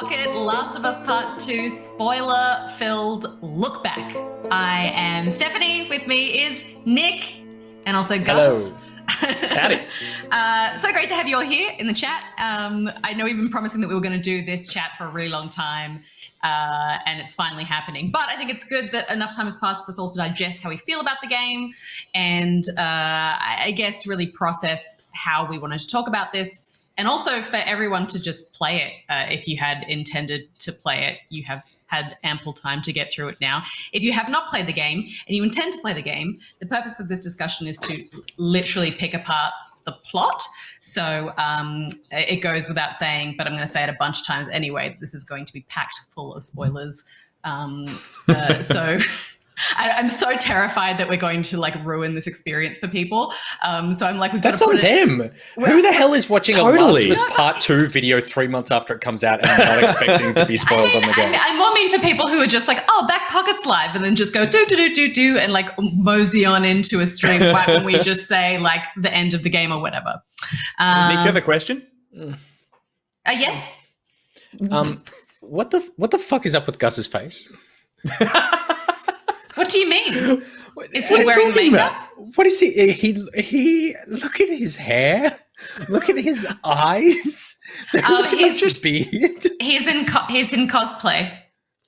Pocket, Last of Us Part 2, spoiler-filled look back. I am Stephanie, with me is Nick, and also Gus. Hello. Howdy. So great to have you all here in the chat. I know we've been promising that we were going to do this chat for a really long time, and it's finally happening. But I think it's good that enough time has passed for us all to digest how we feel about the game and I guess really process how we wanted to talk about this. And also for everyone to just play it. If you had intended to play it, you have had ample time to get through it now. If you have not played the game and you intend to play the game, the purpose of this discussion is to literally pick apart the plot. So it goes without saying, but I'm going to say it a bunch of times anyway, this is going to be packed full of spoilers. So I'm so terrified that we're going to ruin this experience for people. So I'm like, we've got That's to put on them. Who the hell is watching a Last of Us Part 2 video 3 months after it comes out and not expecting to be spoiled on the game? I more mean for people who are just like, oh, Back Pocket's live, and then just go do, and mosey on into a stream right when we just say the end of the game or whatever. Nick, you have a question? Yes. What the fuck is up with Gus's face? What do you mean? Is he wearing makeup? What is he look at his hair. Look at his eyes. His beard. He's in cosplay.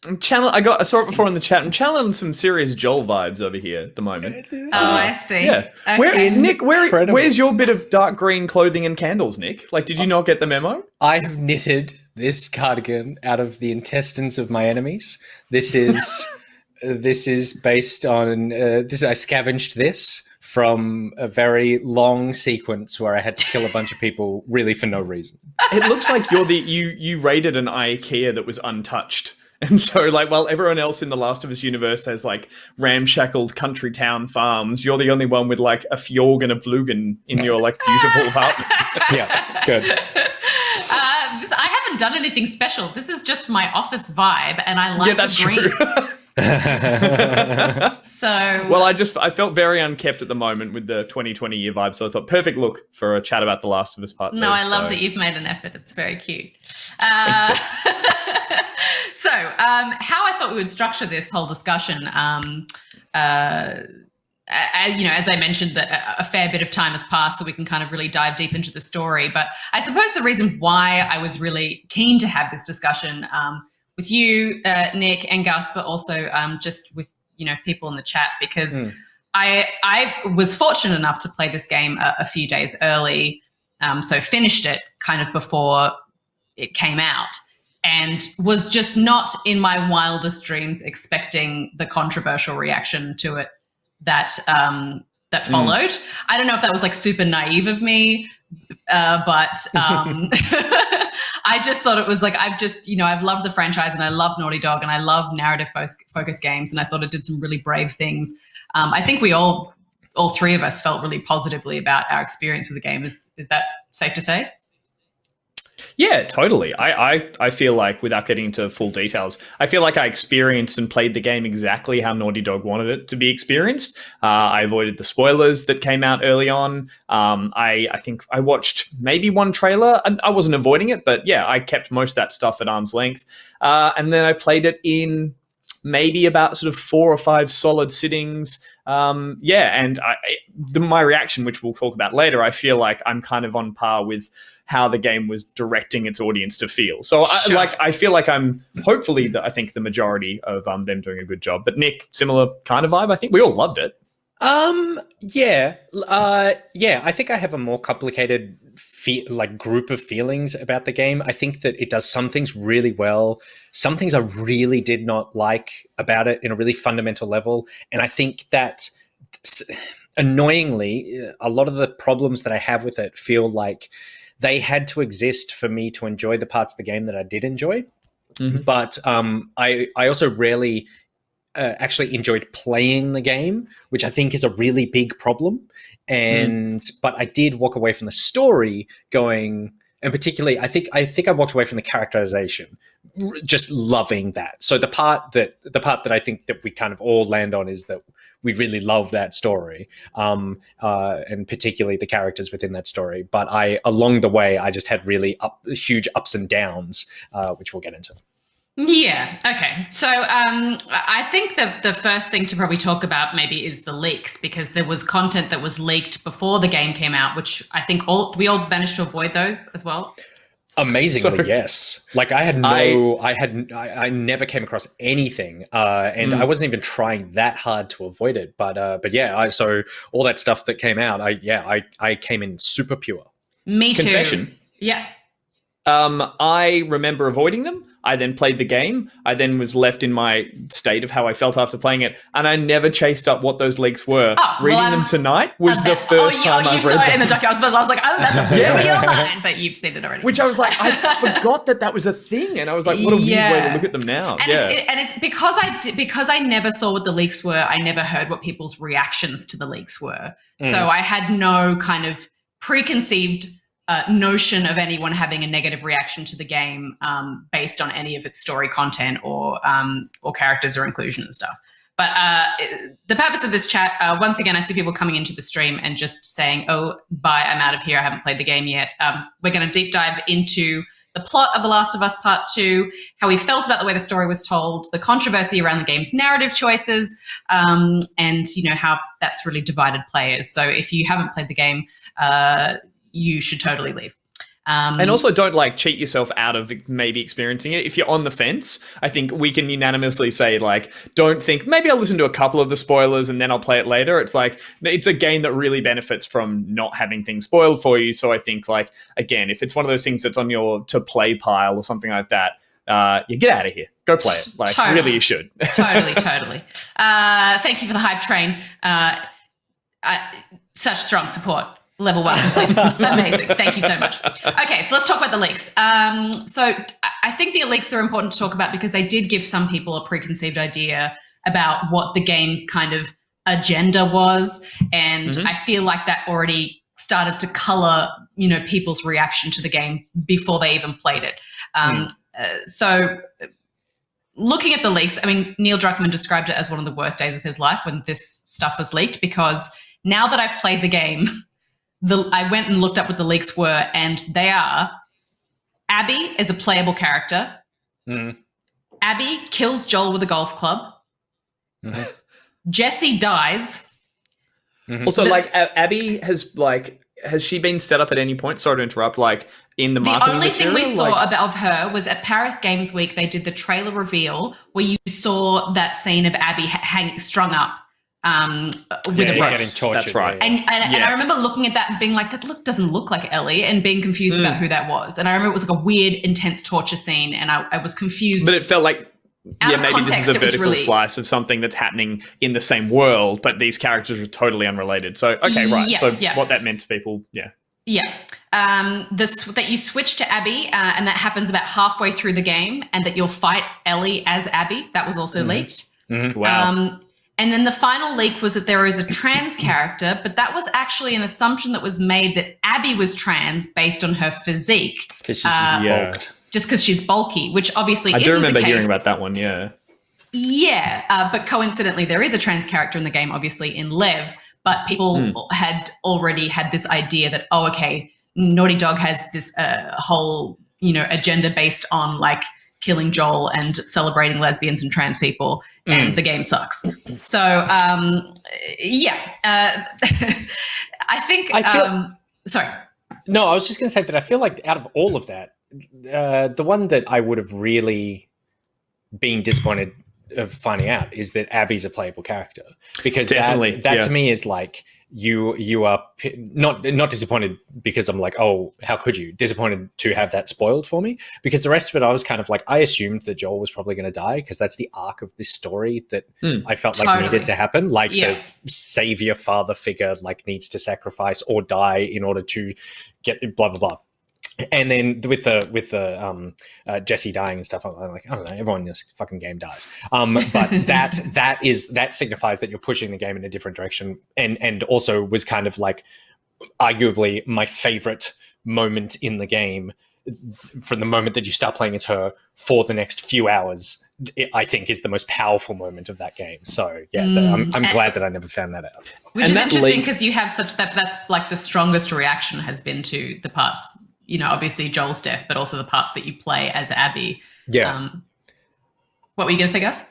I saw it before in the chat. I'm channeling some serious Joel vibes over here at the moment. Oh, I see. Yeah. Okay. Nick, where's your bit of dark green clothing and candles, Nick? Did you not get the memo? I have knitted this cardigan out of the intestines of my enemies. This is based on I scavenged this from a very long sequence where I had to kill a bunch of people really for no reason. It looks like you raided an IKEA that was untouched. And so, while everyone else in the Last of Us universe has, ramshackled country town farms, you're the only one with, a fjord and a Vlugen in your, beautiful apartment. Yeah, good. I haven't done anything special. This is just my office vibe, and I like the green. True. Well, I felt very unkept at the moment with the 2020 year vibe, so I thought perfect look for a chat about The Last of Us Part 2. No, I love that you've made an effort. It's very cute. So, how I thought we would structure this whole discussion, as I mentioned, that a fair bit of time has passed, so we can kind of really dive deep into the story. But I suppose the reason why I was really keen to have this discussion with you, Nick and Gus, but also just with people in the chat, because I was fortunate enough to play this game a few days early, so finished it kind of before it came out, and was just not in my wildest dreams expecting the controversial reaction to it that followed. I don't know if that was super naive of me, but I just thought it was I've loved the franchise and I love Naughty Dog and I love narrative focused games, and I thought it did some really brave things. I think we all three of us felt really positively about our experience with the game. Is that safe to say? Yeah, totally. I feel like, without getting into full details, I feel like I experienced and played the game exactly how Naughty Dog wanted it to be experienced. I avoided the spoilers that came out early on. I think I watched maybe one trailer. I wasn't avoiding it, but yeah, I kept most of that stuff at arm's length. And then I played it in maybe about sort of 4 or 5 solid sittings. And my reaction, which we'll talk about later, I feel like I'm kind of on par with how the game was directing its audience to feel. So I feel like I'm hopefully I think the majority of them doing a good job. But Nick, similar kind of vibe. I think we all loved it. Yeah. I think I have a more complicated group of feelings about the game. I think that it does some things really well. Some things I really did not like about it in a really fundamental level. And I think that annoyingly, a lot of the problems that I have with it feel like they had to exist for me to enjoy the parts of the game that I did enjoy. Mm-hmm. But I also rarely actually enjoyed playing the game, which I think is a really big problem. But I did walk away from the story going, and particularly I think I walked away from the characterization, just loving that. So the part that I think that we kind of all land on is that we really love that story, and particularly the characters within that story. But along the way, I just had really huge ups and downs, which we'll get into. Yeah. Okay. So I think the first thing to probably talk about maybe is the leaks, because there was content that was leaked before the game came out, which I think we all managed to avoid those as well. Amazingly, yes. Like I never came across anything, and I wasn't even trying that hard to avoid it. But yeah, so all that stuff that came out, I came in super pure. Me too. Confession. Yeah. I remember avoiding them. I then played the game. I then was left in my state of how I felt after playing it, and I never chased up what those leaks were. Reading them tonight was the first time I've read them. You saw it in the document. I was like, oh, that's a very line, but you've seen it already. Which I was like, I forgot that was a thing, and I was like, what a weird way to look at them now. And it's because I never saw what the leaks were. I never heard what people's reactions to the leaks were, so I had no kind of preconceived notion of anyone having a negative reaction to the game based on any of its story content or characters or inclusion and stuff. But the purpose of this chat, once again, I see people coming into the stream and just saying, oh, bye, I'm out of here. I haven't played the game yet. We're going to deep dive into the plot of The Last of Us Part 2, how we felt about the way the story was told, the controversy around the game's narrative choices, and how that's really divided players. So if you haven't played the game, you should totally leave. And also don't cheat yourself out of maybe experiencing it. If you're on the fence, I think we can unanimously say don't think maybe I'll listen to a couple of the spoilers and then I'll play it later. It's it's a game that really benefits from not having things spoiled for you. So I think again, if it's one of those things that's on your to play pile or something like that, you get out of here. Go play it. Totally. Really you should. Totally. Thank you for the hype train. Such strong support. Level 1 complete. Amazing. Thank you so much. Okay, so let's talk about the leaks. So I think the leaks are important to talk about because they did give some people a preconceived idea about what the game's kind of agenda was. And I feel like that already started to color, people's reaction to the game before they even played it. So looking at the leaks, I mean, Neil Druckmann described it as one of the worst days of his life when this stuff was leaked, because now that I've played the game, I went and looked up what the leaks were, and they are: Abby is a playable character. Abby kills Joel with a golf club. Jesse dies. Also, Abby has she been set up at any point? Sorry to interrupt. In the marketing only material? thing we saw of her was at Paris Games Week. They did the trailer reveal where you saw that scene of Abby strung up. With a rope. Getting tortured. That's right. And I remember looking at that and being like, that doesn't look like Ellie, and being confused about who that was. And I remember it was a weird, intense torture scene, and I was confused. But it felt like, maybe context, this is a vertical slice of something that's happening in the same world, but these characters are totally unrelated. So, okay, right. What that meant to people, Yeah. That you switch to Abby, and that happens about halfway through the game, and that you'll fight Ellie as Abby. That was also leaked. Wow. And then the final leak was that there is a trans character, but that was actually an assumption that was made that Abby was trans based on her physique. Because she's bulked. Just because she's bulky, which obviously isn't the case. I do remember hearing about that one, yeah. Yeah, but coincidentally, there is a trans character in the game, obviously, in Lev, but people had already had this idea that, Naughty Dog has this whole, agenda based on, killing Joel and celebrating lesbians and trans people, and the game sucks. So, I think. Sorry. No, I was just going to say that I feel like out of all of that, the one that I would have really been disappointed of finding out is that Abby's a playable character, because that to me is you are not disappointed because I'm like, oh, how could you? Disappointed to have that spoiled for me, because the rest of it I was kind of I assumed that Joel was probably going to die, because that's the arc of this story that I felt needed to happen. The savior father figure needs to sacrifice or die in order to get blah blah blah. And then with the Jesse dying and stuff, I'm like, I don't know, everyone in this fucking game dies. But that signifies that you're pushing the game in a different direction, and also was kind of arguably my favorite moment in the game from the moment that you start playing as her for the next few hours. I think is the most powerful moment of that game. So yeah, I'm glad that I never found that out. Which is interesting because you have that's like the strongest reaction has been to the parts, obviously Joel's death, but also the parts that you play as Abby. Yeah. What were you going to say, Gus?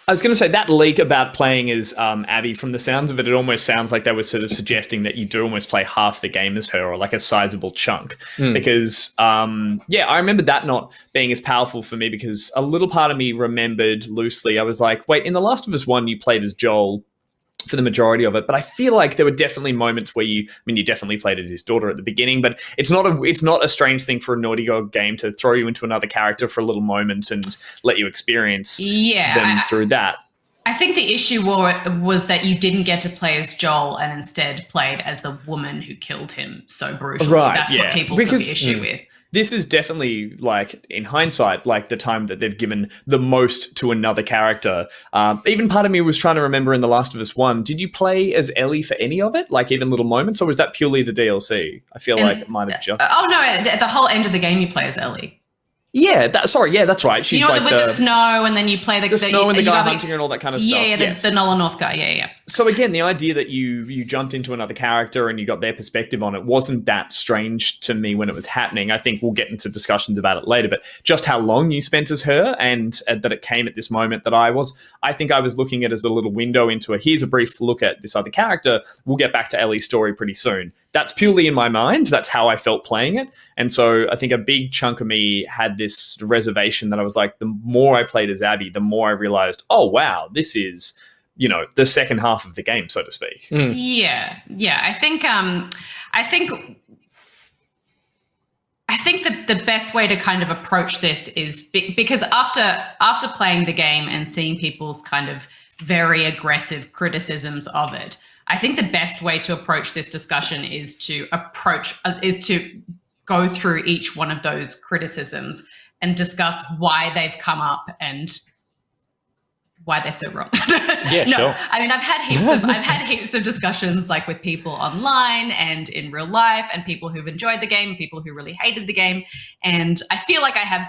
I was going to say that leak about playing as Abby, from the sounds of it, it almost sounds like they were sort of suggesting that you do almost play half the game as her, or like a sizable chunk. Because, I remember that not being as powerful for me, because a little part of me remembered loosely, I was like, wait, in The Last of Us 1, you played as Joel for the majority of it, but I feel like there were definitely moments where you definitely played as his daughter at the beginning, but it's not a strange thing for a Naughty Dog game to throw you into another character for a little moment and let you experience them through that. I think the issue was that you didn't get to play as Joel and instead played as the woman who killed him so brutally. Right, that's what people took issue with. This is definitely, like, in hindsight, like the time that they've given the most to another character. Even part of me was trying to remember in The Last of Us 1, did you play as Ellie for any of it? Like, even little moments? Or was that purely the DLC? I feel like it might have just... Oh, no, at the whole end of the game you play as Ellie. Yeah, that's right. She's like with the snow, and then you play the snow and the guy hunting and all that kind of stuff. Yeah, the Nolan North guy. Yeah. So again, the idea that you jumped into another character and you got their perspective on it wasn't that strange to me when it was happening. I think we'll get into discussions about it later, but just how long you spent as her, and that it came at this moment that I think I was looking at it as a little window into here's a brief look at this other character. We'll get back to Ellie's story pretty soon. That's purely in my mind. That's how I felt playing it. And so I think a big chunk of me had this reservation that I was like, the more I played as Abby, the more I realized, oh, wow, this is, the second half of the game, so to speak. Yeah. I think that the best way to kind of approach this is because after playing the game and seeing people's kind of very aggressive criticisms of it, I think the best way to approach this discussion is to go through each one of those criticisms and discuss why they've come up and why they're so wrong. Yeah, no, sure. I mean, I've had heaps of discussions like with people online and in real life, and people who've enjoyed the game, people who really hated the game, and I feel like I have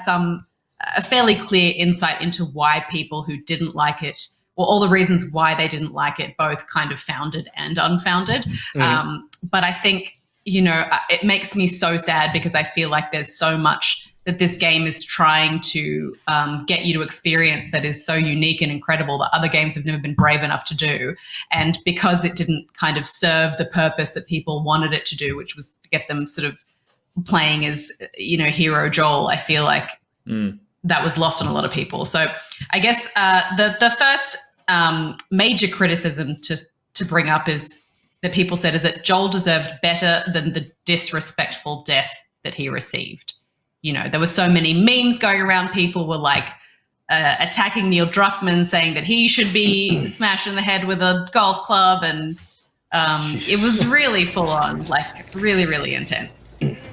a fairly clear insight into why people who didn't like it, or all the reasons why they didn't like it, both kind of founded and unfounded. But I think, it makes me so sad because I feel like there's so much that this game is trying to get you to experience that is so unique and incredible that other games have never been brave enough to do. And because it didn't kind of serve the purpose that people wanted it to do, which was to get them sort of playing as, hero Joel, I feel like that was lost on a lot of people. So I guess the first major criticism to bring up is that people said is that Joel deserved better than the disrespectful death that he received. There were so many memes going around. People were like attacking Neil Druckmann, saying that he should be smashed in the head with a golf club. And it was really full on, like really, really intense.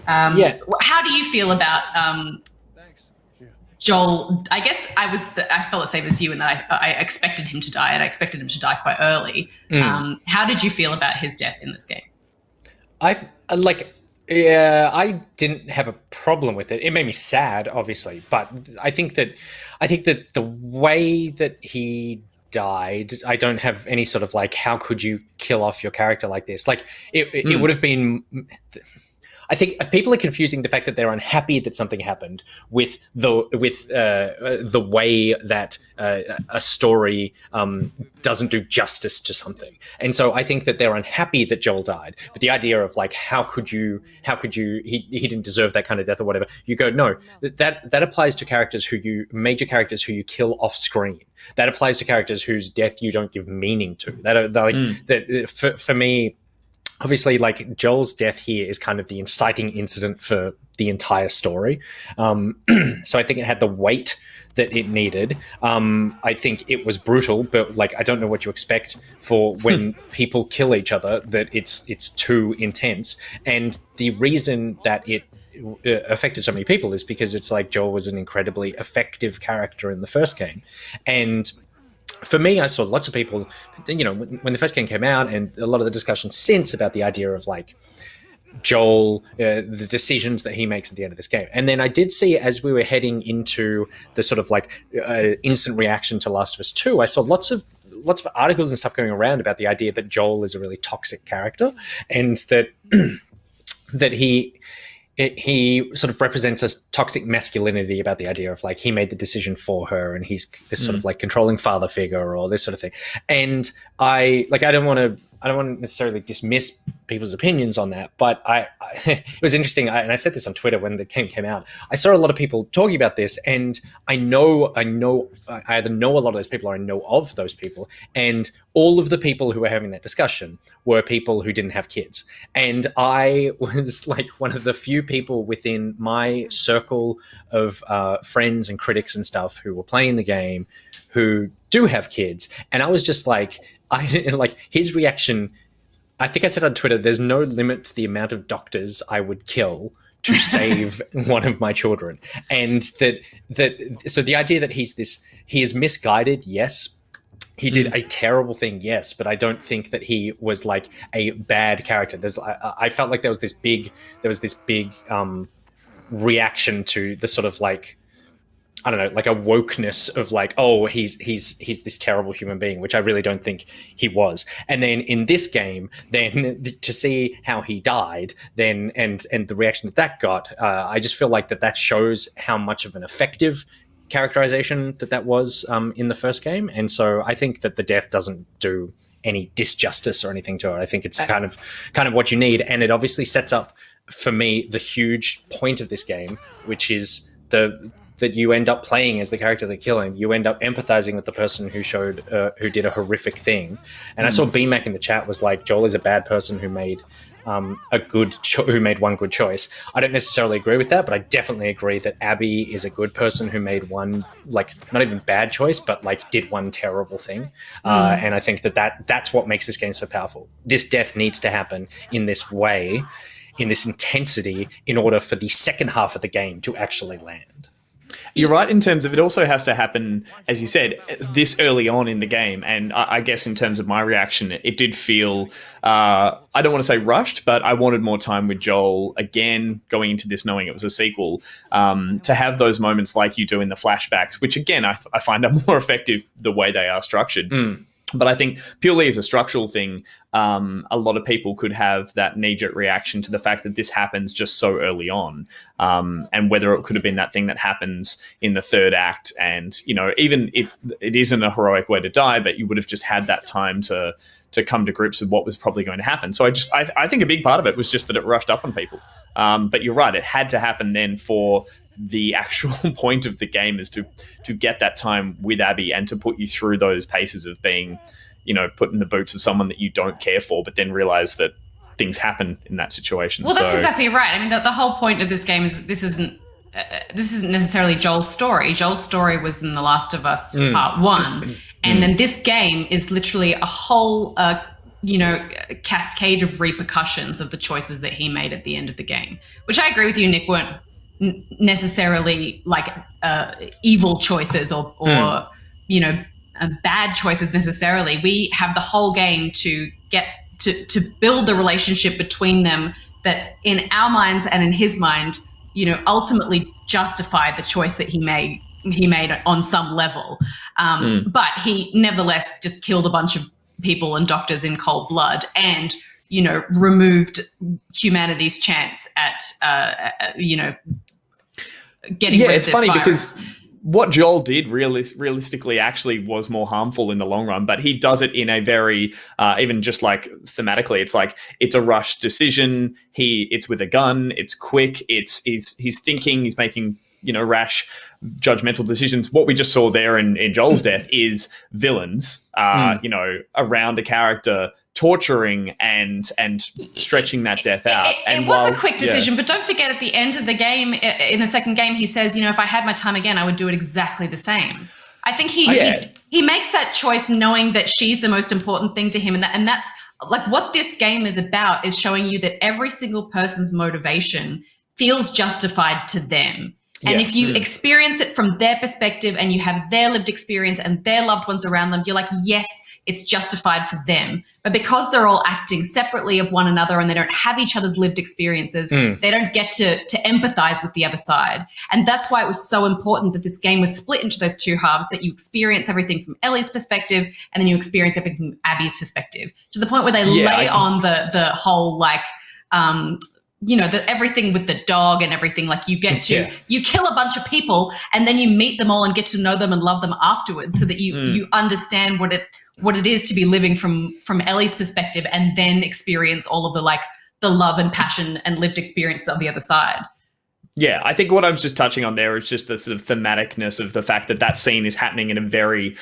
How do you feel about Joel? I guess I felt the same as you in that I expected him to die, and I expected him to die quite early. How did you feel about his death in this game? I didn't have a problem with it. It made me sad, obviously, but I think that the way that he died, I don't have any sort of like, how could you kill off your character like this? Like it would have been. I think people are confusing the fact that they're unhappy that something happened with the way that a story doesn't do justice to something. And so I think that they're unhappy that Joel died. But the idea of like, how could you he didn't deserve that kind of death or whatever. You go, no, that applies to major characters who you kill off screen. That applies to characters whose death you don't give meaning to. That for me. Obviously, like Joel's death here is kind of the inciting incident for the entire story. So I think it had the weight that it needed. I think it was brutal, but like I don't know what you expect for when people kill each other, that it's too intense. And the reason that it affected so many people is because it's like Joel was an incredibly effective character in the first game. And for me, I saw lots of people, when the first game came out, and a lot of the discussion since about the idea of like, Joel, the decisions that he makes at the end of this game. And then I did see, as we were heading into the sort of like instant reaction to Last of Us 2, I saw lots of articles and stuff going around about the idea that Joel is a really toxic character, and that that he sort of represents a toxic masculinity about the idea of like he made the decision for her and he's this sort of like controlling father figure or this sort of thing. And I don't want to necessarily dismiss people's opinions on that, but it was interesting. And I said this on Twitter when the game came out. I saw a lot of people talking about this, and I either know a lot of those people or I know of those people. And all of the people who were having that discussion were people who didn't have kids. And I was like one of the few people within my circle of friends and critics and stuff who were playing the game who do have kids. And I was just like, his reaction, I think I said on Twitter, there's no limit to the amount of doctors I would kill to save one of my children. And so the idea that he is misguided, yes. He did a terrible thing, yes, but I don't think that he was like a bad character. I felt like there was this big reaction to the sort of like, I don't know, like a wokeness of like, oh, he's this terrible human being, which I really don't think he was. And then in this game, then to see how he died, then and the reaction that got, I just feel like that shows how much of an effective characterization that was in the first game. And so I think that the death doesn't do any disjustice or anything to it. I think it's kind of what you need, and it obviously sets up for me the huge point of this game, which is that you end up playing as the character that killed him. You end up empathizing with the person who did a horrific thing. And I saw BMAC in the chat was like, Joel is a bad person who made who made one good choice. I don't necessarily agree with that, but I definitely agree that Abby is a good person who made one, like, not even bad choice, but like did one terrible thing. And I think that's what makes this game so powerful. This death needs to happen in this way, in this intensity, in order for the second half of the game to actually land. You're right in terms of it also has to happen, as you said, this early on in the game. And I guess in terms of my reaction, it did feel, I don't want to say rushed, but I wanted more time with Joel, again, going into this knowing it was a sequel, to have those moments like you do in the flashbacks, which again, I find are more effective the way they are structured. But I think purely as a structural thing, a lot of people could have that knee-jerk reaction to the fact that this happens just so early on, and whether it could have been that thing that happens in the third act. And, you know, even if it isn't a heroic way to die, but you would have just had that time to come to grips with what was probably going to happen. So I think a big part of it was just that it rushed up on people. But you're right, it had to happen then for the actual point of the game is to get that time with Abby and to put you through those paces of being, you know, put in the boots of someone that you don't care for, but then realize that things happen in that situation. Well, that's exactly right. I mean, the whole point of this game is that this isn't necessarily Joel's story. Joel's story was in The Last of Us Part 1. And then this game is literally a whole, cascade of repercussions of the choices that he made at the end of the game, which I agree with you, Nick, weren't necessarily like evil choices or bad choices necessarily. We have the whole game to get to build the relationship between them that in our minds and in his mind, you know, ultimately justified the choice that he made on some level. But he nevertheless just killed a bunch of people and doctors in cold blood and, you know, removed humanity's chance at, getting rid of this virus. Because what Joel did realistically actually was more harmful in the long run, but he does it in a very, even just like thematically, it's like, it's a rushed decision. It's with a gun, it's quick, he's thinking, he's making, you know, rash, judgmental decisions. What we just saw there in Joel's death is villains, around a character, torturing and stretching that death out. It was a quick decision, but don't forget at the end of the game, in the second game, he says, you know, if I had my time again, I would do it exactly the same. I think he makes that choice knowing that she's the most important thing to him. And that's like what this game is about, is showing you that every single person's motivation feels justified to them. And if you experience it from their perspective and you have their lived experience and their loved ones around them, you're like, yes, it's justified for them. But because they're all acting separately of one another and they don't have each other's lived experiences, they don't get to empathize with the other side. And that's why it was so important that this game was split into those two halves, that you experience everything from Ellie's perspective and then you experience everything from Abby's perspective, to the point where they lay on the whole, like, everything with the dog and everything. Like, you get to, you kill a bunch of people and then you meet them all and get to know them and love them afterwards, so that you understand what it is to be living from Ellie's perspective, and then experience all of the love and passion and lived experience of the other side. Yeah, I think what I was just touching on there is just the sort of thematicness of the fact that scene is happening in a very,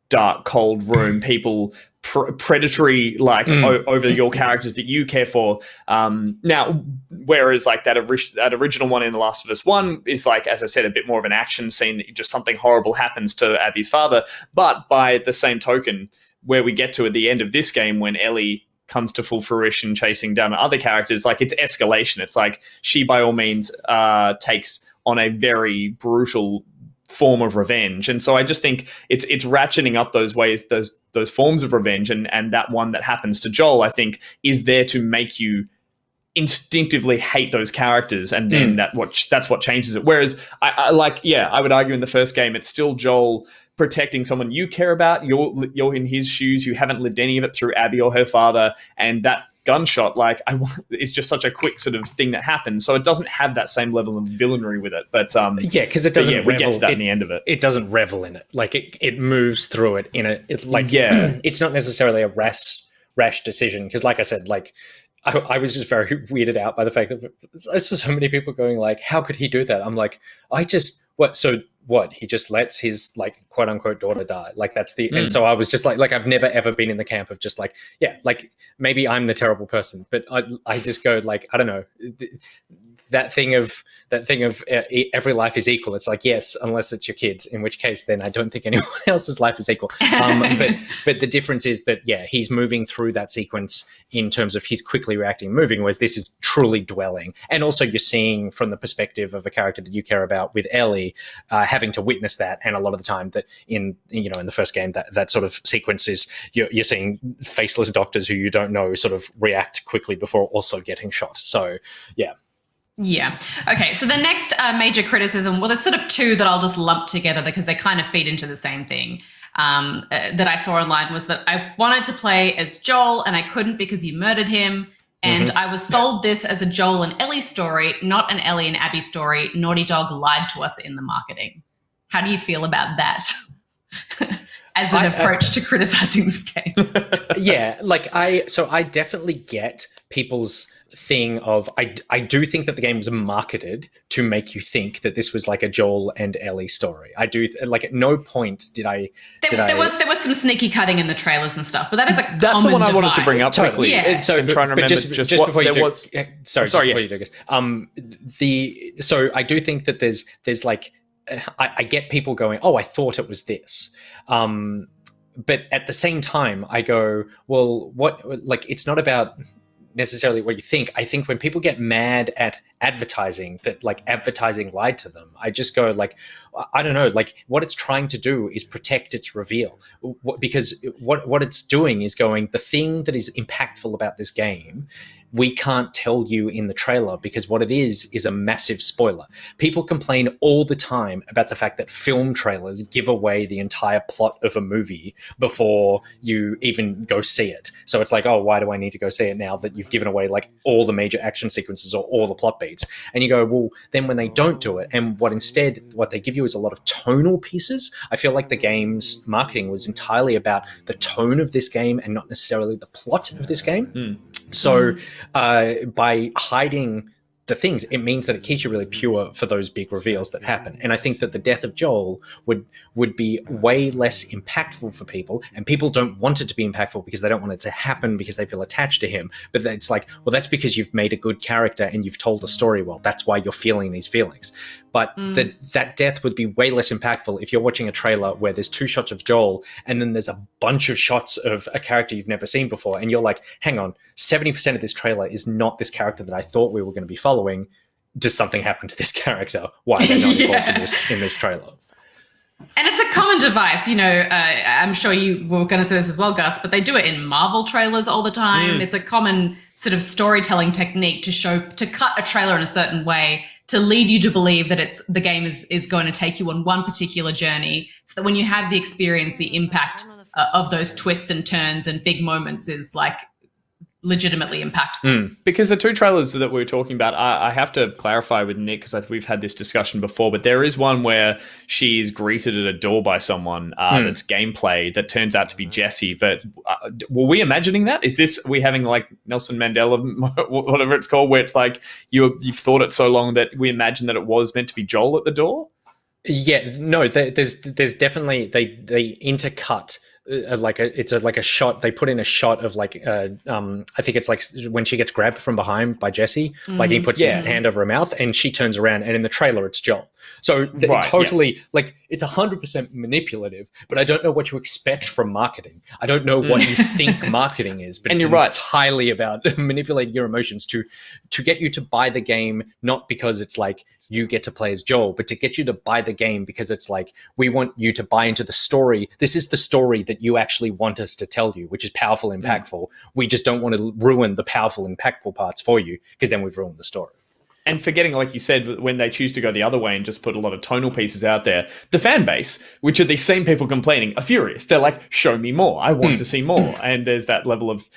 dark, cold room. People predatory, like, over your characters that you care for. Now, whereas like that original one in The Last of Us 1 is, like, as I said, a bit more of an action scene that just something horrible happens to Abby's father. But by the same token, where we get to at the end of this game, when Ellie comes to full fruition chasing down other characters, like, it's escalation. It's like she by all means takes on a very brutal form of revenge. And so I just think it's ratcheting up those ways, those forms of revenge, and that one that happens to Joel, I think, is there to make you instinctively hate those characters, and then that's what changes it. Whereas I would argue in the first game it's still Joel protecting someone you care about. You're in his shoes. You haven't lived any of it through Abby or her father, and that gunshot, like, it's just such a quick sort of thing that happens. So it doesn't have that same level of villainry with it. But because it doesn't. We get to that in the end of it. It doesn't revel in it. Like, it moves through it it's not necessarily a rash decision. Because, like I said, like, I was just very weirded out by the fact that I saw so many people going like, how could he do that? I'm like, what? He just lets his, like, quote unquote daughter die. Like, that's the, and so I was just like I've never ever been in the camp of just like, like, maybe I'm the terrible person, but I just go like, I don't know, that thing of every life is equal. It's like, yes, unless it's your kids, in which case then I don't think anyone else's life is equal. But the difference is that, he's moving through that sequence in terms of he's quickly reacting, moving, whereas this is truly dwelling. And also you're seeing from the perspective of a character that you care about with Ellie, having to witness that. And a lot of the time that in the first game, that sort of sequence is you're seeing faceless doctors who you don't know sort of react quickly before also getting shot. So, yeah. Yeah. Okay. So the next major criticism, well, there's sort of two that I'll just lump together because they kind of feed into the same thing, that I saw online, was that I wanted to play as Joel and I couldn't because you murdered him. And I was sold this as a Joel and Ellie story, not an Ellie and Abby story. Naughty Dog lied to us in the marketing. How do you feel about that as an approach to criticizing this game? I definitely get people's thing of, I do think that the game was marketed to make you think that this was like a Joel and Ellie story. I do, like, at no point did I. There was some sneaky cutting in the trailers and stuff, but that is that's the one device. I wanted to bring up quickly. Yeah. So I'm trying to remember just what before you there was. Sorry, before you do this. So I do think that there's like, I get people going, oh, I thought it was this. But at the same time, I go, well, what? Like, it's not about necessarily what you think. I think when people get mad at advertising, that like advertising lied to them, I just go like, I don't know, like, what it's trying to do is protect its reveal, because what it's doing is going, the thing that is impactful about this game, we can't tell you in the trailer, because what it is a massive spoiler. People complain all the time about the fact that film trailers give away the entire plot of a movie before you even go see it. So it's like, oh, why do I need to go see it now that you've given away like all the major action sequences or all the plot beats? And you go, well, then when they don't do it, and what they give you is a lot of tonal pieces. I feel like the game's marketing was entirely about the tone of this game and not necessarily the plot of this game. So by hiding the things, it means that it keeps you really pure for those big reveals that happen. And I think that the death of Joel would be way less impactful for people, and people don't want it to be impactful because they don't want it to happen because they feel attached to him. But it's like, well, that's because you've made a good character and you've told a story well. That's why you're feeling these feelings. But that death would be way less impactful if you're watching a trailer where there's 2 shots of Joel and then there's a bunch of shots of a character you've never seen before. And you're like, hang on, 70% of this trailer is not this character that I thought we were going to be following. Does something happen to this character? Why are they not involved in this trailer? And it's a common device, I'm sure you were going to say this as well, Gus, but they do it in Marvel trailers all the time. It's a common sort of storytelling technique to cut a trailer in a certain way to lead you to believe that the game is going to take you on one particular journey, so that when you have the experience, the impact of those twists and turns and big moments is like legitimately impactful. Because the two trailers that we were talking about, I have to clarify with Nick, because we've had this discussion before, but there is one where she's greeted at a door by someone that's gameplay that turns out to be Jessie. But were we imagining that? Are we having like Nelson Mandela, whatever it's called, where it's like you've thought it so long that we imagine that it was meant to be Joel at the door? Yeah, no, there's definitely, they intercut it's like a shot. They put in a shot of I think it's like when she gets grabbed from behind by Jesse, like he puts his hand over her mouth and she turns around, and in the trailer it's Joel. So totally like it's 100% manipulative, but I don't know what you expect from marketing. I don't know what you think marketing is, but it's highly about manipulating your emotions to get you to buy the game, not because it's like you get to play as Joel, but to get you to buy the game because it's like, we want you to buy into the story. This is the story that you actually want us to tell you, which is powerful, impactful. We just don't want to ruin the powerful, impactful parts for you, because then we've ruined the story. And forgetting, like you said, when they choose to go the other way and just put a lot of tonal pieces out there, the fan base, which are these same people complaining, are furious. They're like, show me more. I want to see more. And there's that level of,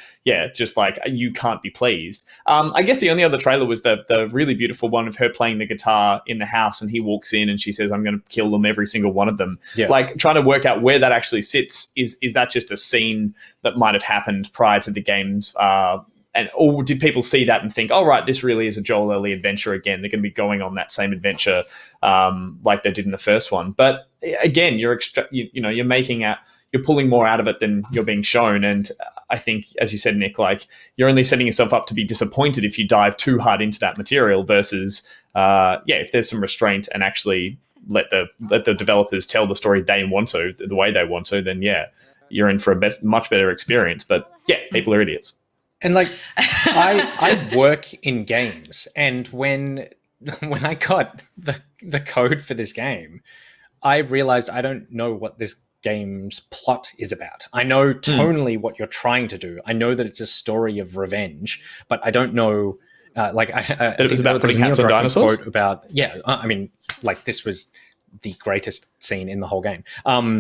just like, you can't be pleased. I guess the only other trailer was the really beautiful one of her playing the guitar in the house, and he walks in and she says, I'm going to kill them, every single one of them. Yeah. Like, trying to work out where that actually sits. Is that just a scene that might have happened prior to the game's or did people see that and think, oh, right, this really is a Joel Ellie adventure again? They're going to be going on that same adventure like they did in the first one. But again, you're pulling more out of it than you're being shown. And I think, as you said, Nick, like you're only setting yourself up to be disappointed if you dive too hard into that material versus, if there's some restraint and actually let the developers tell the story they want to, the way they want to, then you're in for a much better experience. But people are idiots. And like, I work in games, and when I got the code for this game, I realized I don't know what this game's plot is about. I know tonally what you're trying to do. I know that it's a story of revenge, but I don't know. That it was about putting hats on dinosaurs. This was the greatest scene in the whole game. There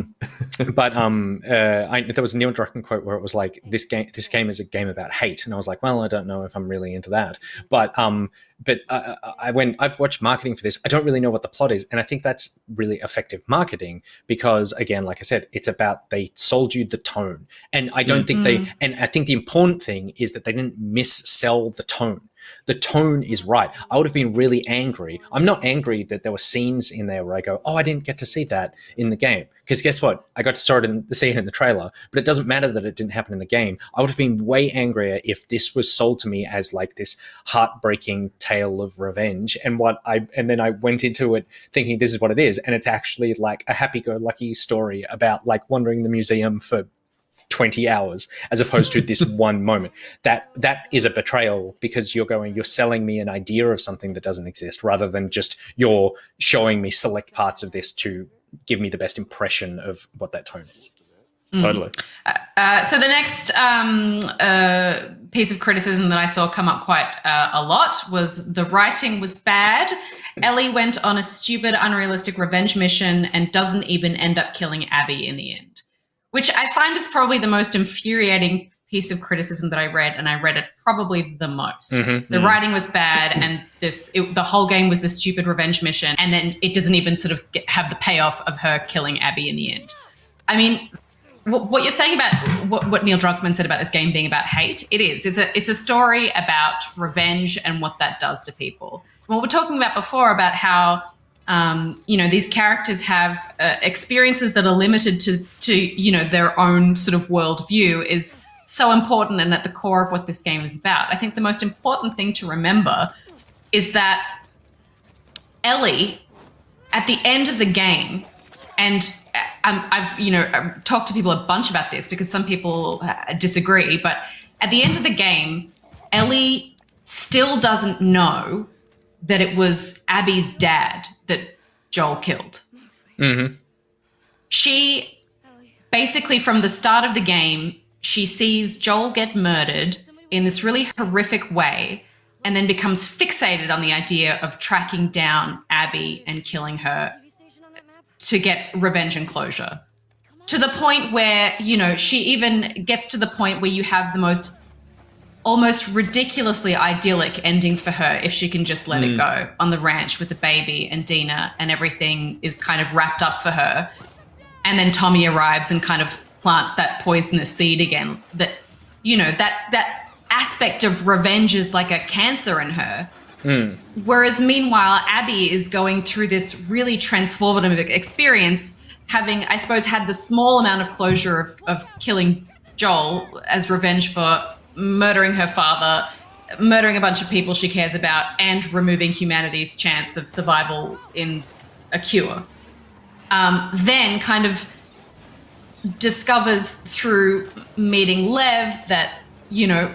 was a Neil Druckmann quote where it was like, this game is a game about hate. And I was like, well, I don't know if I'm really into that. But when I've watched marketing for this, I don't really know what the plot is. And I think that's really effective marketing because, again, like I said, it's about, they sold you the tone. And I don't think and I think the important thing is that they didn't missell the tone. The tone is right. I would have been really angry. I'm not angry that there were scenes in there where I go, oh, I didn't get to see that in the game. Because guess what? I got to see it in the trailer, but it doesn't matter that it didn't happen in the game. I would have been way angrier if this was sold to me as like this heartbreaking tale of revenge. And then I went into it thinking this is what it is. And it's actually like a happy-go-lucky story about like wandering the museum for 20 hours as opposed to this one moment. That is a betrayal because you're selling me an idea of something that doesn't exist rather than just you're showing me select parts of this to give me the best impression of what that tone is. Totally. So the next piece of criticism that I saw come up quite a lot was the writing was bad. Ellie went on a stupid, unrealistic revenge mission and doesn't even end up killing Abby in the end, which I find is probably the most infuriating piece of criticism that I read, and I read it probably the most. The writing was bad, and the whole game was the stupid revenge mission, and then it doesn't even sort of have the payoff of her killing Abby in the end. I mean, what you're saying about what Neil Druckmann said about this game being about hate, it is. It's a story about revenge and what that does to people. What we were talking about before about how these characters have experiences that are limited to their own sort of worldview is so important and at the core of what this game is about. I think the most important thing to remember is that Ellie, at the end of the game, and I've talked to people a bunch about this because some people disagree, but at the end of the game, Ellie still doesn't know that it was Abby's dad that Joel killed. Mm-hmm. She basically, from the start of the game, she sees Joel get murdered in this really horrific way and then becomes fixated on the idea of tracking down Abby and killing her to get revenge and closure. To the point where, you know, she even gets to the point where you have the most almost ridiculously idyllic ending for her if she can just let it go on the ranch with the baby and Dina, and everything is kind of wrapped up for her. And then Tommy arrives and kind of plants that poisonous seed again. That, you know, that aspect of revenge is like a cancer in her. Whereas meanwhile, Abby is going through this really transformative experience, having, I suppose, had the small amount of closure of killing Joel as revenge for murdering her father, murdering a bunch of people she cares about, and removing humanity's chance of survival in a cure. Then kind of discovers through meeting Lev that, you know,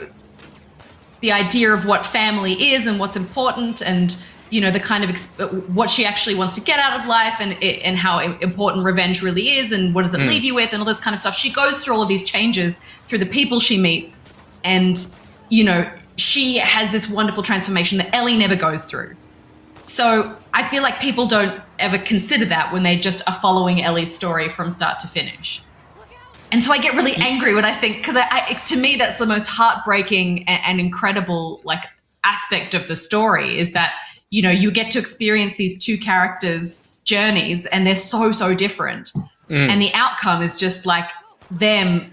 the idea of what family is and what's important, and, you know, the kind of what she actually wants to get out of life, and how important revenge really is, and what does it leave you with, and all this kind of stuff. She goes through all of these changes through the people she meets, and, you know, she has this wonderful transformation that Ellie never goes through. So I feel like people don't ever consider that when they just are following Ellie's story from start to finish. And so I get really angry when I think, because to me, that's the most heartbreaking and incredible, like, aspect of the story, is that, you know, you get to experience these two characters' journeys and they're so different. And the outcome is just like them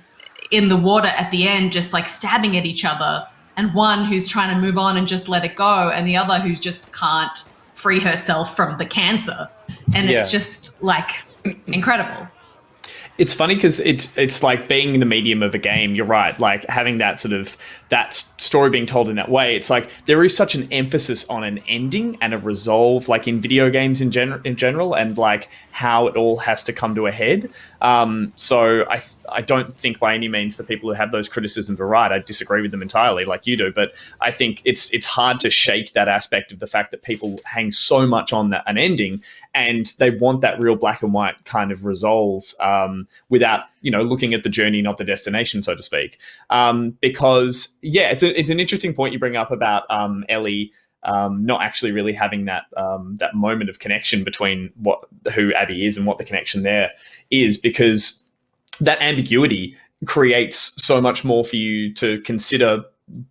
in the water at the end, just like stabbing at each other, and one who's trying to move on and just let it go, and the other who's just can't free herself from the cancer. And it's just like incredible. It's funny because it's like being the medium of a game. You're right. Like having that sort of that story being told in that way. It's like there is such an emphasis on an ending and a resolve, like in video games in general, and like how it all has to come to a head. So I don't think by any means the people who have those criticisms are right. I disagree with them entirely, like you do. But I think it's hard to shake that aspect of the fact that people hang so much on an ending, and they want that real black and white kind of resolve without, you know, looking at the journey, not the destination, so to speak. Because it's an interesting point you bring up about Ellie not actually really having that moment of connection between who Abby is and what the connection there is, because that ambiguity creates so much more for you to consider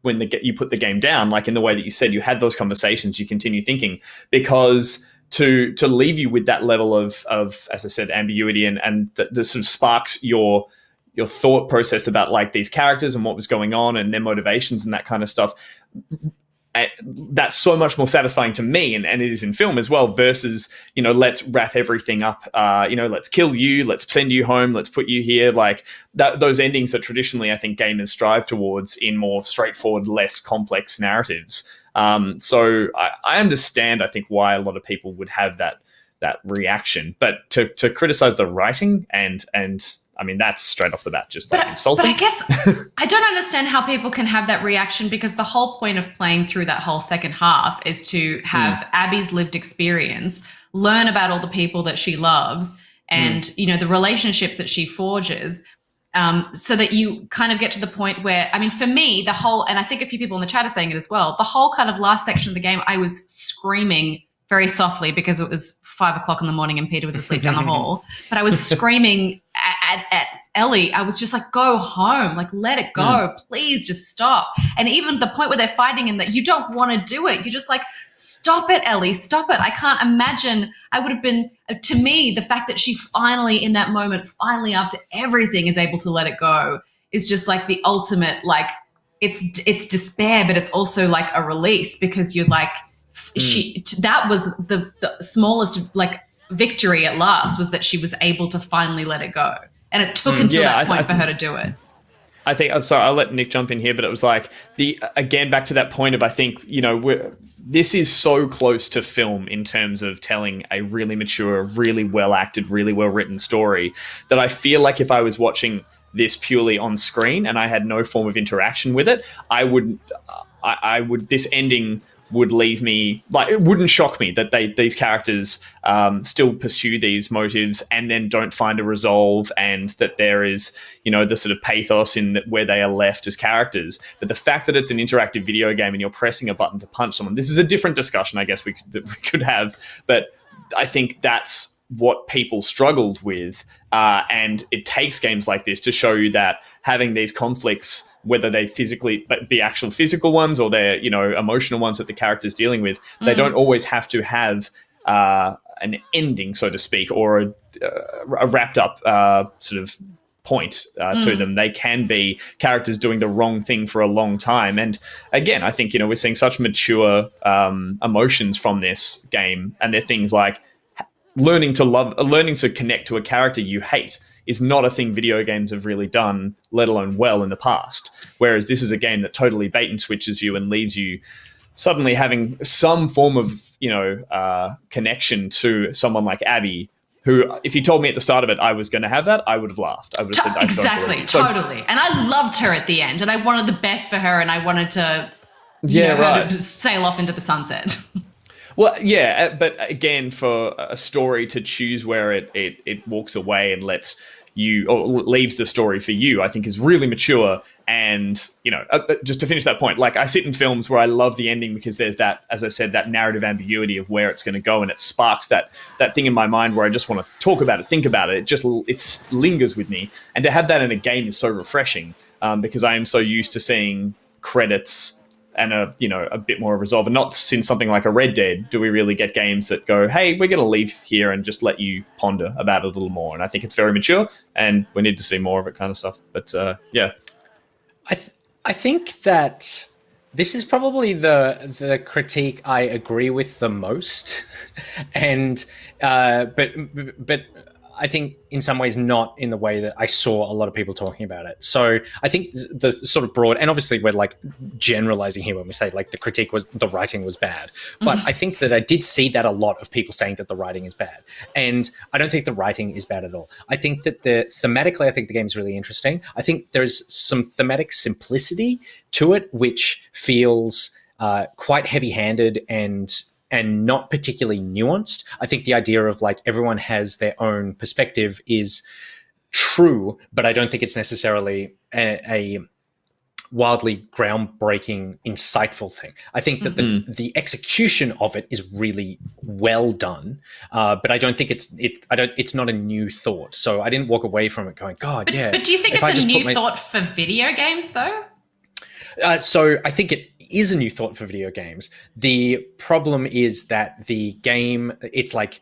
when you put the game down. Like in the way that you said, you had those conversations, you continue thinking, because to leave you with that level of as I said, ambiguity and that sort of sparks your thought process about like these characters and what was going on and their motivations and that kind of stuff. That's so much more satisfying to me, and it is in film as well, versus, you know, let's wrap everything up, you know, let's kill you, let's send you home, let's put you here, like those endings that traditionally I think gamers strive towards in more straightforward, less complex narratives. So I understand, I think, why a lot of people would have that reaction, but to criticize the writing and I mean, that's straight off the bat just like insulting. But I guess I don't understand how people can have that reaction, because the whole point of playing through that whole second half is to have Abby's lived experience, learn about all the people that she loves, and you know, the relationships that she forges, so that you kind of get to the point where, I mean, for me, the whole, and I think a few people in the chat are saying it as well, the whole kind of last section of the game, I was screaming very softly because it was 5 o'clock in the morning and Peter was asleep down the hall. But I was screaming at Ellie. I was just like, go home, like, let it go, please just stop. And even the point where they're fighting and that you don't want to do it, you're just like, stop it, Ellie, stop it. I can't imagine. I would have been, to me, the fact that she finally in that moment, finally after everything is able to let it go, is just like the ultimate, like, it's despair, but it's also like a release, because you're like, that was the smallest like victory at last, was that she was able to finally let it go, and it took until that point for her to do it. I think, I'm sorry, I'll let Nick jump in here, but it was like again back to that point of, I think, you know, this is so close to film in terms of telling a really mature, really well acted, really well written story, that I feel like if I was watching this purely on screen and I had no form of interaction with it, I would this ending would leave me, like, it wouldn't shock me that these characters still pursue these motives and then don't find a resolve, and that there is, the sort of pathos in where they are left as characters. But the fact that it's an interactive video game and you're pressing a button to punch someone, this is a different discussion, I guess, we could have. But I think that's what people struggled with, and it takes games like this to show you that having these conflicts, whether they be actual physical ones or they're emotional ones that the character's dealing with, they don't always have to have an ending, so to speak, or a wrapped up sort of point to them. They can be characters doing the wrong thing for a long time. And again, I think we're seeing such mature emotions from this game, and they're things like learning to connect to a character you hate is not a thing video games have really done, let alone well, in the past. Whereas this is a game that totally bait and switches you and leaves you suddenly having some form of, connection to someone like Abby, who, if you told me at the start of it I was going to have that, I would have laughed. I would have said, exactly, totally. And I loved her at the end, and I wanted the best for her, and I wanted to, her to sail off into the sunset. Well, yeah, but again, for a story to choose where it walks away and lets you, or leaves the story for you, I think is really mature. And, just to finish that point, like, I sit in films where I love the ending because there's that, as I said, that narrative ambiguity of where it's going to go, and it sparks that thing in my mind where I just want to talk about it, think about it. It lingers with me. And to have that in a game is so refreshing, because I am so used to seeing credits and a bit more resolve. And not since something like a Red Dead do we really get games that go, hey, we're going to leave here and just let you ponder about it a little more. And I think it's very mature, and we need to see more of it, kind of stuff. But yeah. I think that this is probably the critique I agree with the most. And but I think in some ways not in the way that I saw a lot of people talking about it. So I think the sort of broad, and obviously we're like generalizing here when we say like the critique was the writing was bad. But I think that I did see that a lot of people saying that the writing is bad. And I don't think the writing is bad at all. I think that thematically, I think the game is really interesting. I think there's some thematic simplicity to it, which feels quite heavy-handed and not particularly nuanced. I think the idea of like everyone has their own perspective is true, but I don't think it's necessarily a wildly groundbreaking, insightful thing. I think that the execution of it is really well done, but I don't think it's not a new thought. So I didn't walk away from it going, God, yeah. But do you think it's a new thought for video games though? So I think it is a new thought for video games. The problem is that the game, it's like,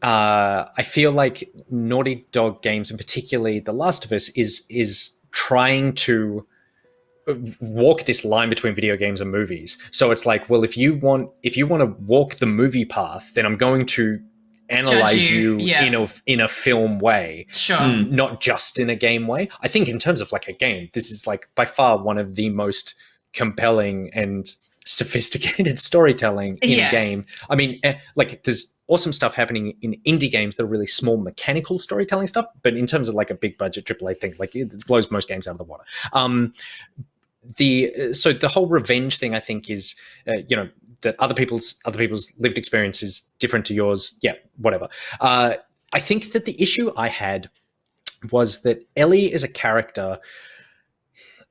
I feel like Naughty Dog games, and particularly The Last of Us, is trying to walk this line between video games and movies. So it's like, well, if you want to walk the movie path, then I'm going to analyze you in a film way, not just in a game way. I think in terms of like a game, this is like by far one of the most compelling and sophisticated storytelling in a game. I mean, like there's awesome stuff happening in indie games that are really small mechanical storytelling stuff, but in terms of like a big budget AAA thing, like it blows most games out of the water. So the whole revenge thing, I think, is that other people's lived experience is different to yours. Yeah, whatever. I think that the issue I had was that Ellie is a character.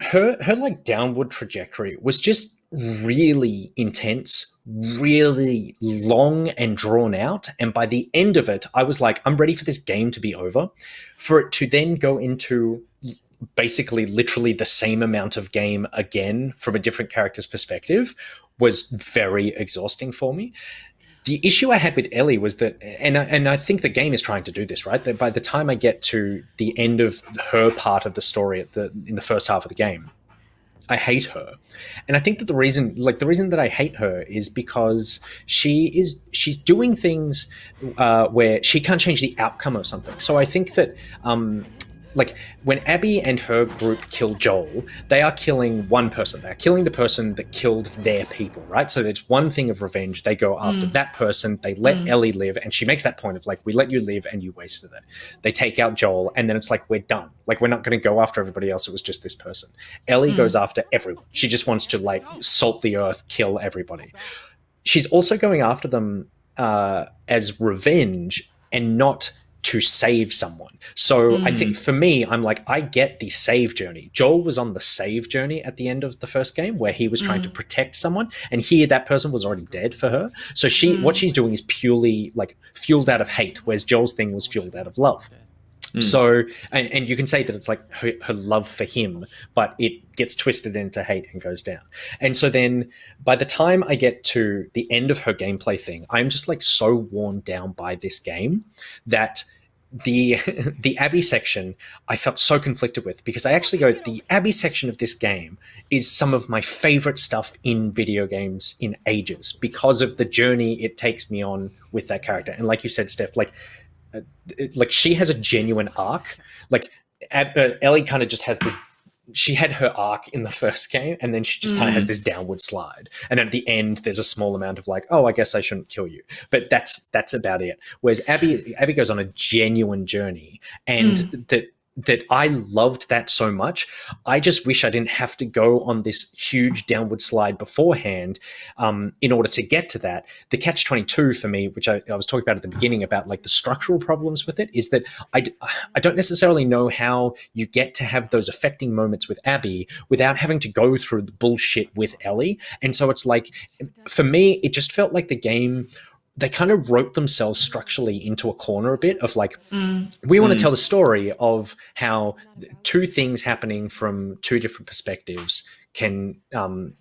Her like downward trajectory was just really intense, really long and drawn out. And by the end of it, I was like, I'm ready for this game to be over. For it to then go into basically literally the same amount of game again from a different character's perspective was very exhausting for me. The issue I had with Ellie was that, and I think the game is trying to do this, right? That by the time I get to the end of her part of the story in the first half of the game, I hate her. And I think that the reason that I hate her is because she's doing things where she can't change the outcome of something. So I think that like when Abby and her group kill Joel, they are killing one person. They're killing the person that killed their people, right? So there's one thing of revenge. They go after that person. They let Ellie live, and she makes that point of like, we let you live and you wasted it. They take out Joel, and then it's like, we're done. Like, we're not going to go after everybody else. It was just this person. Ellie goes after everyone. She just wants to like salt the earth, kill everybody. she's also going after them as revenge and not to save someone. So I think for me, I'm like, I get the save journey. Joel was on the save journey at the end of the first game where he was trying to protect someone, and here that person was already dead for her. So what she's doing is purely like fueled out of hate, whereas Joel's thing was fueled out of love. So, and you can say that it's like her love for him, but it gets twisted into hate and goes down. And so then by the time I get to the end of her gameplay thing, I'm just like so worn down by this game that the Abby section I felt so conflicted with, because I actually go, the Abby section of this game is some of my favorite stuff in video games in ages because of the journey it takes me on with that character. And like you said, Steph, like she has a genuine arc. Like Ellie kind of just has this, she had her arc in the first game, and then she just kind of has this downward slide, and at the end there's a small amount of like, oh, I guess I shouldn't kill you, but that's about it. Whereas Abby goes on a genuine journey, and that I loved that so much. I just wish I didn't have to go on this huge downward slide beforehand in order to get to that. The catch-22 for me, which I was talking about at the beginning about like the structural problems with it, is that I don't necessarily know how you get to have those affecting moments with Abby without having to go through the bullshit with Ellie. And so it's like, for me, it just felt like the game, they kind of wrote themselves structurally into a corner a bit of like, we want to tell the story of how two things happening from two different perspectives can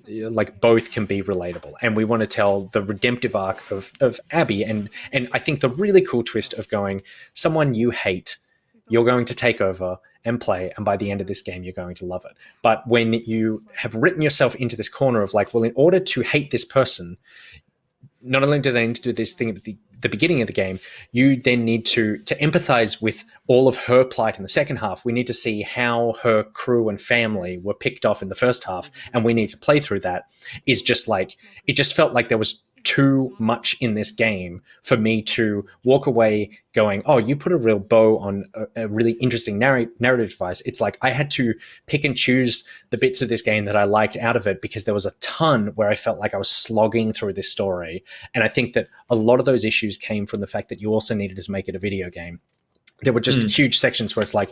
like both can be relatable, and we want to tell the redemptive arc of Abby, and I think the really cool twist of going, someone you hate, you're going to take over and play, and by the end of this game you're going to love it. But when you have written yourself into this corner of like, well, in order to hate this person, not only do they need to do this thing at the beginning of the game, you then need to empathize with all of her plight in the second half. We need to see how her crew and family were picked off in the first half, and we need to play through that. Is just like, it just felt like there was too much in this game for me to walk away going, oh, you put a real bow on a really interesting narrative device. It's like I had to pick and choose the bits of this game that I liked out of it, because there was a ton where I felt like I was slogging through this story. And I think that a lot of those issues came from the fact that you also needed to make it a video game. There were just huge sections where it's like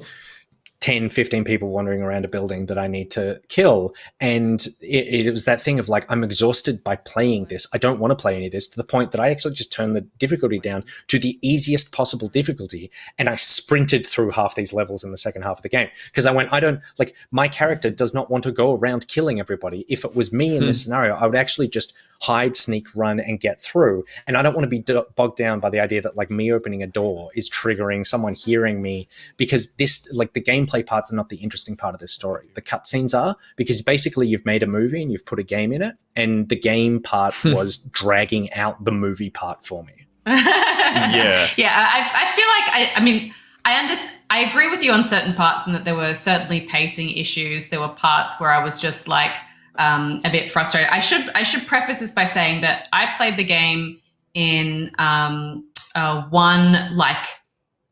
10, 15 people wandering around a building that I need to kill. And it was that thing of like, I'm exhausted by playing this. I don't want to play any of this, to the point that I actually just turned the difficulty down to the easiest possible difficulty. And I sprinted through half these levels in the second half of the game, because I went, I don't like, my character does not want to go around killing everybody. If it was me in this scenario, I would actually just hide, sneak, run, and get through. And I don't want to be bogged down by the idea that like me opening a door is triggering someone hearing me, because this, like, the gameplay parts are not the interesting part of this story. The cutscenes are, because basically you've made a movie and you've put a game in it, and the game part was dragging out the movie part for me. Yeah. I feel like I mean, I agree with you on certain parts, and that there were certainly pacing issues. There were parts where I was just like a bit frustrated. I should preface this by saying that I played the game in one like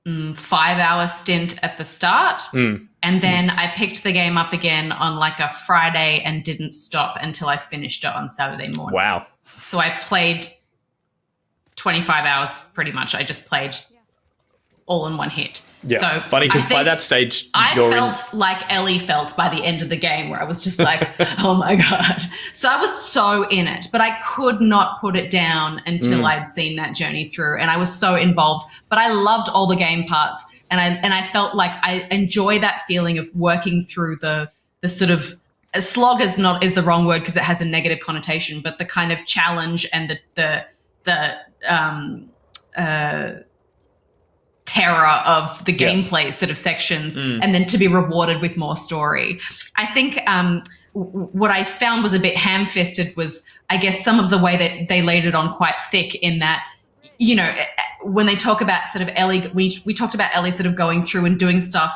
5-hour stint at the start, and then I picked the game up again on like a Friday and didn't stop until I finished it on Saturday morning. Wow. So I played 25 hours pretty much. I just played all in one hit. Yeah, so it's funny because by that stage, I felt like Ellie felt by the end of the game, where I was just like, oh my God. So I was so in it, but I could not put it down until I'd seen that journey through, and I was so involved. But I loved all the game parts, and I felt like I enjoy that feeling of working through the sort of, slog is the wrong word because it has a negative connotation, but the kind of challenge and the terror of the gameplay sort of sections, and then to be rewarded with more story. I think what I found was a bit ham-fisted was, I guess, some of the way that they laid it on quite thick, in that, you know, when they talk about sort of Ellie, we talked about Ellie sort of going through and doing stuff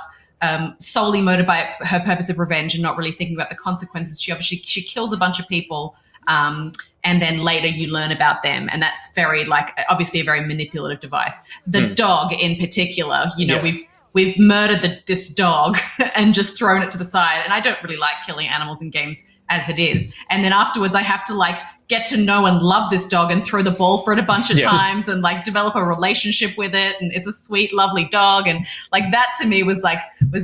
solely motivated by her purpose of revenge and not really thinking about the consequences. She kills a bunch of people, and then later you learn about them, and that's very, like, obviously a very manipulative device. The dog in particular, you know, we've murdered this dog and just thrown it to the side. And I don't really like killing animals in games as it is. And then afterwards I have to like get to know and love this dog and throw the ball for it a bunch of times and like develop a relationship with it. And it's a sweet, lovely dog. And like that to me was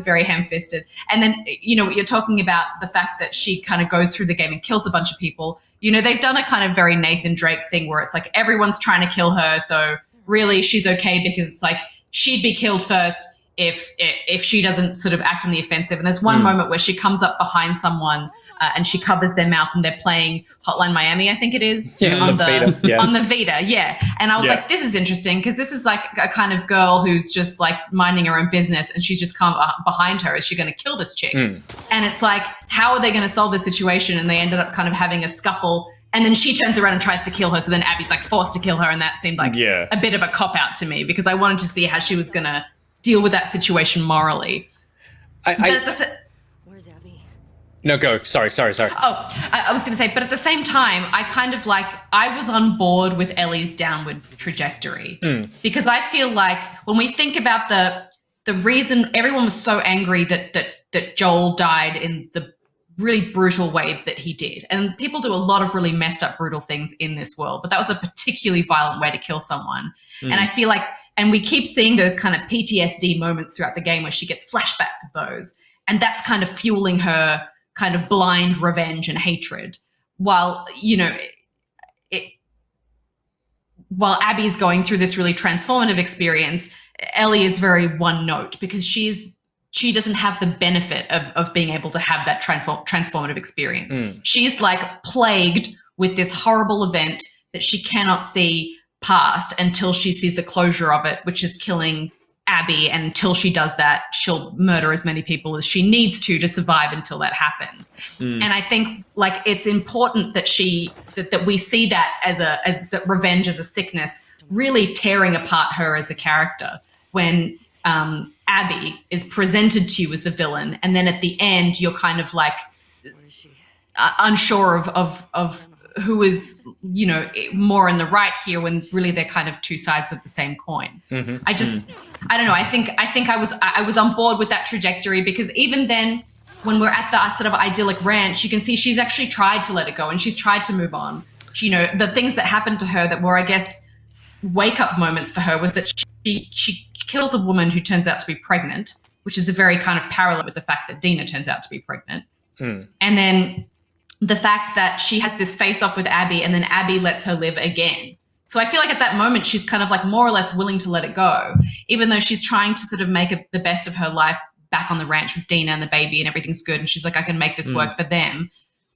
very ham-fisted. And then, you know, you're talking about the fact that she kind of goes through the game and kills a bunch of people. You know, they've done a kind of very Nathan Drake thing where it's like everyone's trying to kill her. So really she's okay because it's like she'd be killed first if she doesn't sort of act on the offensive. And there's one moment where she comes up behind someone and she covers their mouth and they're playing Hotline Miami, I think it is, on the Vita. On the Vita, yeah. And I was like, this is interesting because this is like a kind of girl who's just like minding her own business and she's just come behind her. Is she going to kill this chick? And it's like, how are they going to solve this situation? And they ended up kind of having a scuffle. And then she turns around and tries to kill her. So then Abby's like forced to kill her. And that seemed like a bit of a cop-out to me because I wanted to see how she was going to deal with that situation morally. Where's Abby? No, go. Sorry. Oh, I was going to say, but at the same time, I kind of like, I was on board with Ellie's downward trajectory because I feel like when we think about the reason everyone was so angry that Joel died in the really brutal way that he did. And people do a lot of really messed up, brutal things in this world, but that was a particularly violent way to kill someone. And I feel like, and we keep seeing those kind of PTSD moments throughout the game where she gets flashbacks of those. And that's kind of fueling her kind of blind revenge and hatred. While, you know, while Abby's going through this really transformative experience, Ellie is very one note because she doesn't have the benefit of being able to have that transformative experience. She's like plagued with this horrible event that she cannot see past until she sees the closure of it, which is killing Abby. And until she does that, she'll murder as many people as she needs to survive until that happens. And I think like it's important that that we see that as that revenge as a sickness really tearing apart her as a character when Abby is presented to you as the villain, and then at the end you're kind of like unsure of who is, you know, more in the right here when really they're kind of two sides of the same coin. I don't know. I think I was on board with that trajectory because even then when we're at the sort of idyllic ranch, you can see she's actually tried to let it go and she's tried to move on. She, you know, the things that happened to her that were, I guess, wake up moments for her was that she kills a woman who turns out to be pregnant, which is a very kind of parallel with the fact that Dina turns out to be pregnant. And then the fact that she has this face-off with Abby and then Abby lets her live again. So I feel like at that moment, she's kind of like more or less willing to let it go, even though she's trying to sort of make the best of her life back on the ranch with Dina and the baby and everything's good. And she's like, I can make this work for them.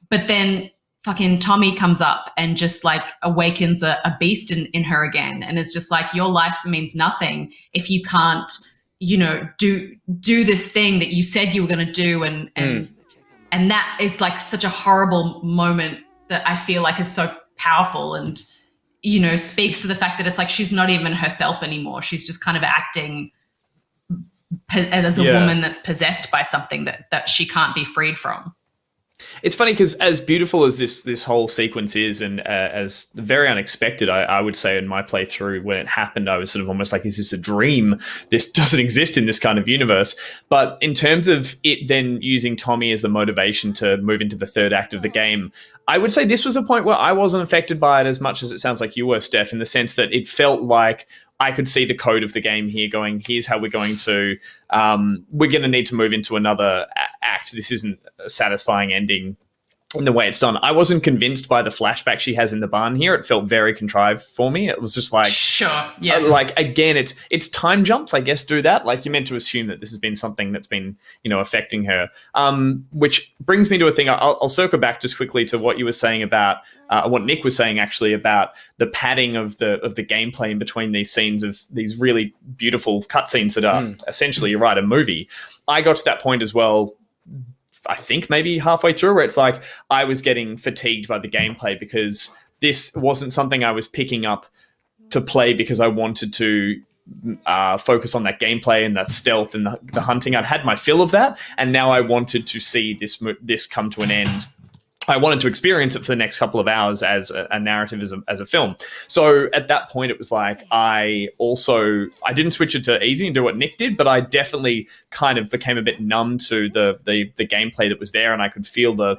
But then fucking Tommy comes up and just like awakens a beast in her again. And is just like, your life means nothing if you can't, you know, do this thing that you said you were going to do. And that is like such a horrible moment that I feel like is so powerful and, you know, speaks to the fact that it's like she's not even herself anymore. She's just kind of acting as a woman that's possessed by something that she can't be freed from. It's funny because as beautiful as this whole sequence is and as very unexpected, I would say in my playthrough when it happened, I was sort of almost like, is this a dream? This doesn't exist in this kind of universe. But in terms of it then using Tommy as the motivation to move into the third act of the game, I would say this was a point where I wasn't affected by it as much as it sounds like you were, Steph, in the sense that it felt like I could see the code of the game here going, here's how we're going to need to move into another act. This isn't a satisfying ending in the way it's done. I wasn't convinced by the flashback she has in the barn here. It felt very contrived for me. It was just like, sure, yeah. Like again, it's time jumps, I guess, do that. Like you're meant to assume that this has been something that's been, you know, affecting her. Which brings me to a thing. I'll circle back just quickly to what you were saying about what Nick was saying actually about the padding of the gameplay in between these scenes of these really beautiful cutscenes that are essentially, you're right, a movie. I got to that point as well. I think maybe halfway through where it's like I was getting fatigued by the gameplay because this wasn't something I was picking up to play because I wanted to focus on that gameplay and that stealth and the hunting. I'd had my fill of that, and now I wanted to see this come to an end I wanted to experience it for the next couple of hours as a narrative, as a film. So at that point, it was like I didn't switch it to easy and do what Nick did, but I definitely kind of became a bit numb to the gameplay that was there, and I could feel the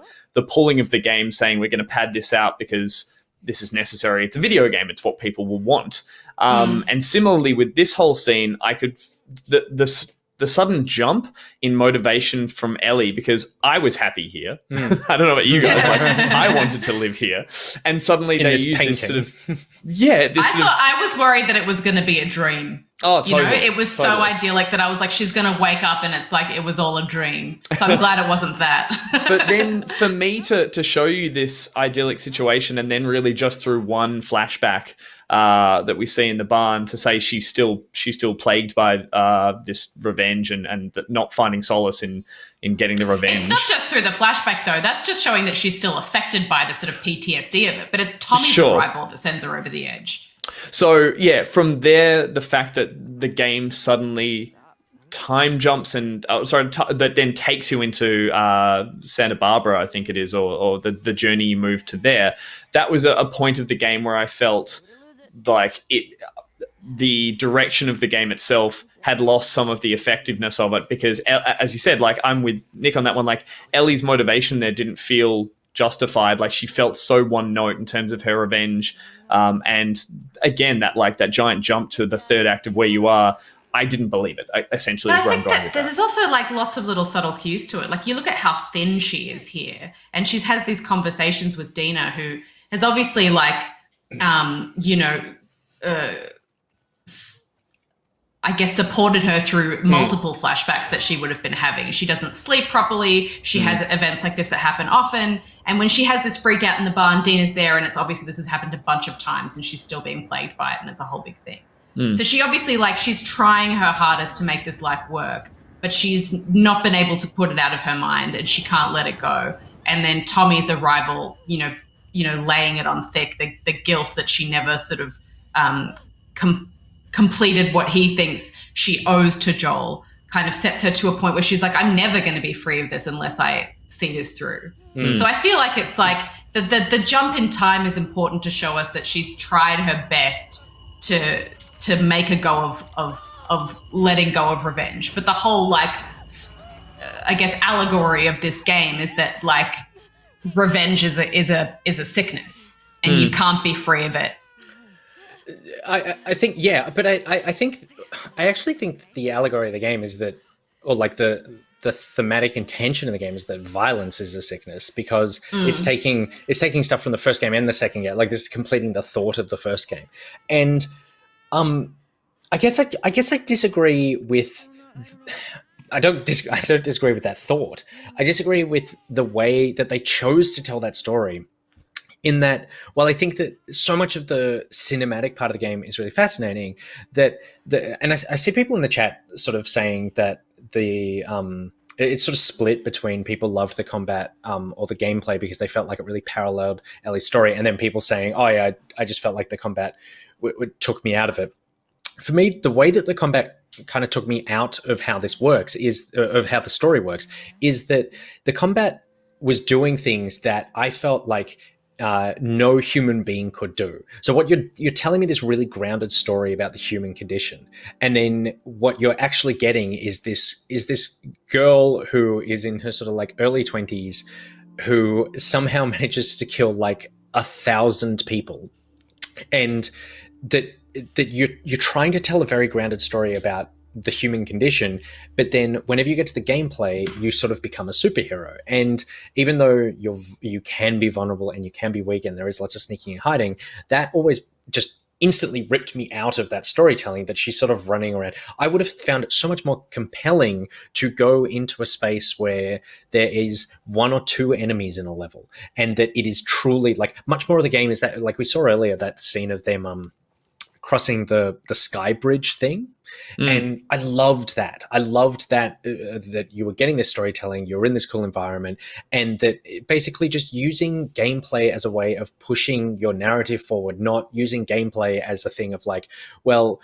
pulling of the game saying we're going to pad this out because this is necessary. It's a video game. It's what people will want. And similarly with this whole scene, I could the sudden jump in motivation from Ellie, because I was happy here. I don't know about you guys. Like, I wanted to live here. And suddenly they use this sort of... I was worried that it was going to be a dream. Oh, totally. You know, it was so idyllic that I was like, she's going to wake up and it's like it was all a dream. So I'm glad it wasn't that. But then for me to show you this idyllic situation and then really just through one flashback that we see in the barn to say she's still plagued by this revenge and not finding solace in getting the revenge. It's not just through the flashback though. That's just showing that she's still affected by the sort of PTSD of it. But it's Tommy's arrival that sends her over the edge. So yeah, from there, the fact that the game suddenly time jumps and that then takes you into Santa Barbara, I think it is, or the journey you move to there. That was a point of the game where I felt like the direction of the game itself had lost some of the effectiveness of it, because as you said, like I'm with Nick on that one, like Ellie's motivation there didn't feel justified. Like she felt so one note in terms of her revenge. And again, that giant jump to the third act of Where You Are, I didn't believe it. Essentially, is where I'm going with that. There's also like lots of little subtle cues to it. Like you look at how thin she is here, and she has these conversations with Dina, who has obviously like, I guess supported her through multiple flashbacks that she would have been having. She doesn't sleep properly. She has events like this that happen often. And when she has this freak out in the barn, Dina's there, and it's obviously this has happened a bunch of times and she's still being plagued by it, and it's a whole big thing. So she obviously, like, she's trying her hardest to make this life work, but she's not been able to put it out of her mind and she can't let it go. And then Tommy's arrival, laying it on thick, the guilt that she never sort of completed what he thinks she owes to Joel, kind of sets her to a point where she's like, I'm never going to be free of this unless I see this through. So I feel like it's like the jump in time is important to show us that she's tried her best to make a go of letting go of revenge. But the whole, like, I guess, allegory of this game is that, like, revenge is a sickness and you can't be free of it. I think, yeah, but I actually think the allegory of the game is that, or like the thematic intention of the game is that violence is a sickness, because it's taking stuff from the first game and the second game. Like, this is completing the thought of the first game. And I guess I disagree with. I don't disagree with that thought. I disagree with the way that they chose to tell that story. In that, while I think that so much of the cinematic part of the game is really fascinating, and I see people in the chat sort of saying that it's sort of split between people loved the combat or the gameplay because they felt like it really paralleled Ellie's story, and then people saying, oh yeah, I just felt like the combat took me out of it. For me, the way that the combat kind of took me out of how this works of how the story works is that the combat was doing things that I felt like no human being could do. So what you're telling me this really grounded story about the human condition, and then what you're actually getting is this girl who is in her sort of like early 20s who somehow manages to kill like 1,000 people, and that you're trying to tell a very grounded story about the human condition, but then whenever you get to the gameplay, you sort of become a superhero. And even though you can be vulnerable and you can be weak and there is lots of sneaking and hiding, that always just instantly ripped me out of that storytelling, that she's sort of running around. I would have found it so much more compelling to go into a space where there is one or two enemies in a level, and that it is truly like much more of the game is that, like we saw earlier, that scene of them crossing the sky bridge thing. And I loved that. I loved that that you were getting this storytelling, you're in this cool environment, and that basically just using gameplay as a way of pushing your narrative forward, not using gameplay as a thing of like, well,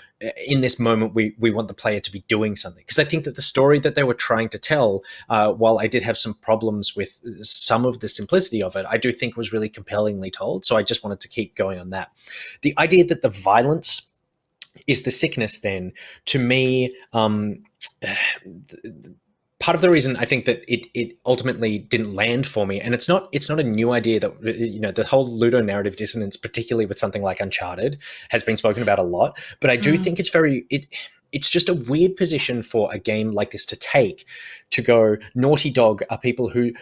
in this moment we want the player to be doing something. Because I think that the story that they were trying to tell, while I did have some problems with some of the simplicity of it, I do think was really compellingly told. So I just wanted to keep going on that. The idea that the violence is the sickness, then, to me, part of the reason I think that it ultimately didn't land for me, and it's not a new idea that, you know, the whole ludonarrative dissonance, particularly with something like Uncharted, has been spoken about a lot. But I do think it's just a weird position for a game like this to take, to go, Naughty Dog are people who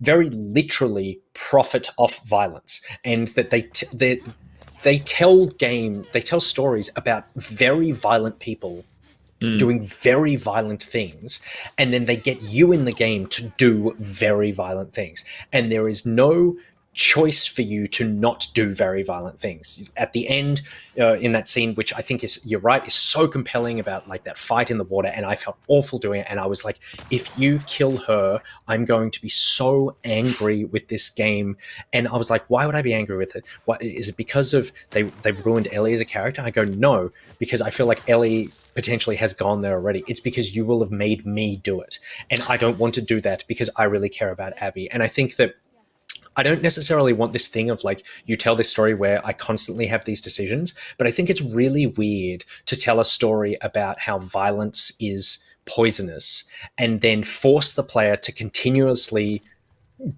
very literally profit off violence, and that they tell stories about very violent people doing very violent things, and then they get you in the game to do very violent things, and there is no choice for you to not do very violent things. At the end, in that scene, which I think is, you're right, is so compelling, about like that fight in the water, and I felt awful doing it, and I was like, if you kill her, I'm going to be so angry with this game. And I was like, why would I be angry with it? What is it? Because of they've ruined Ellie as a character? I go, no, because I feel like Ellie potentially has gone there already. It's because you will have made me do it, and I don't want to do that because I really care about Abby. And I think that I don't necessarily want this thing of like, you tell this story where I constantly have these decisions, but I think it's really weird to tell a story about how violence is poisonous and then force the player to continuously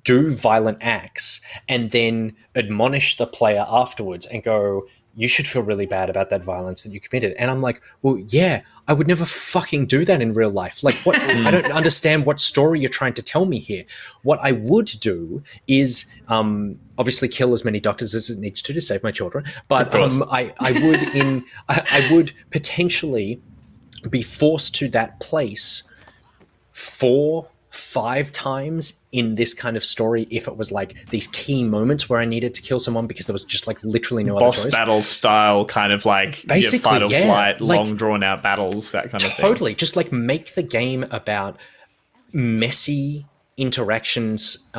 do violent acts and then admonish the player afterwards and go, you should feel really bad about that violence that you committed. And I'm like, well, yeah, I would never fucking do that in real life. Like, what? I don't understand what story you're trying to tell me here. What I would do is obviously kill as many doctors as it needs to save my children. But I would potentially be forced to that place 4-5 times in this kind of story if it was like these key moments where I needed to kill someone because there was just like literally no other choice. Boss battle style, kind of like basically, fight or flight, like, long drawn out battles, that kind of thing. Totally, just like make the game about messy interactions,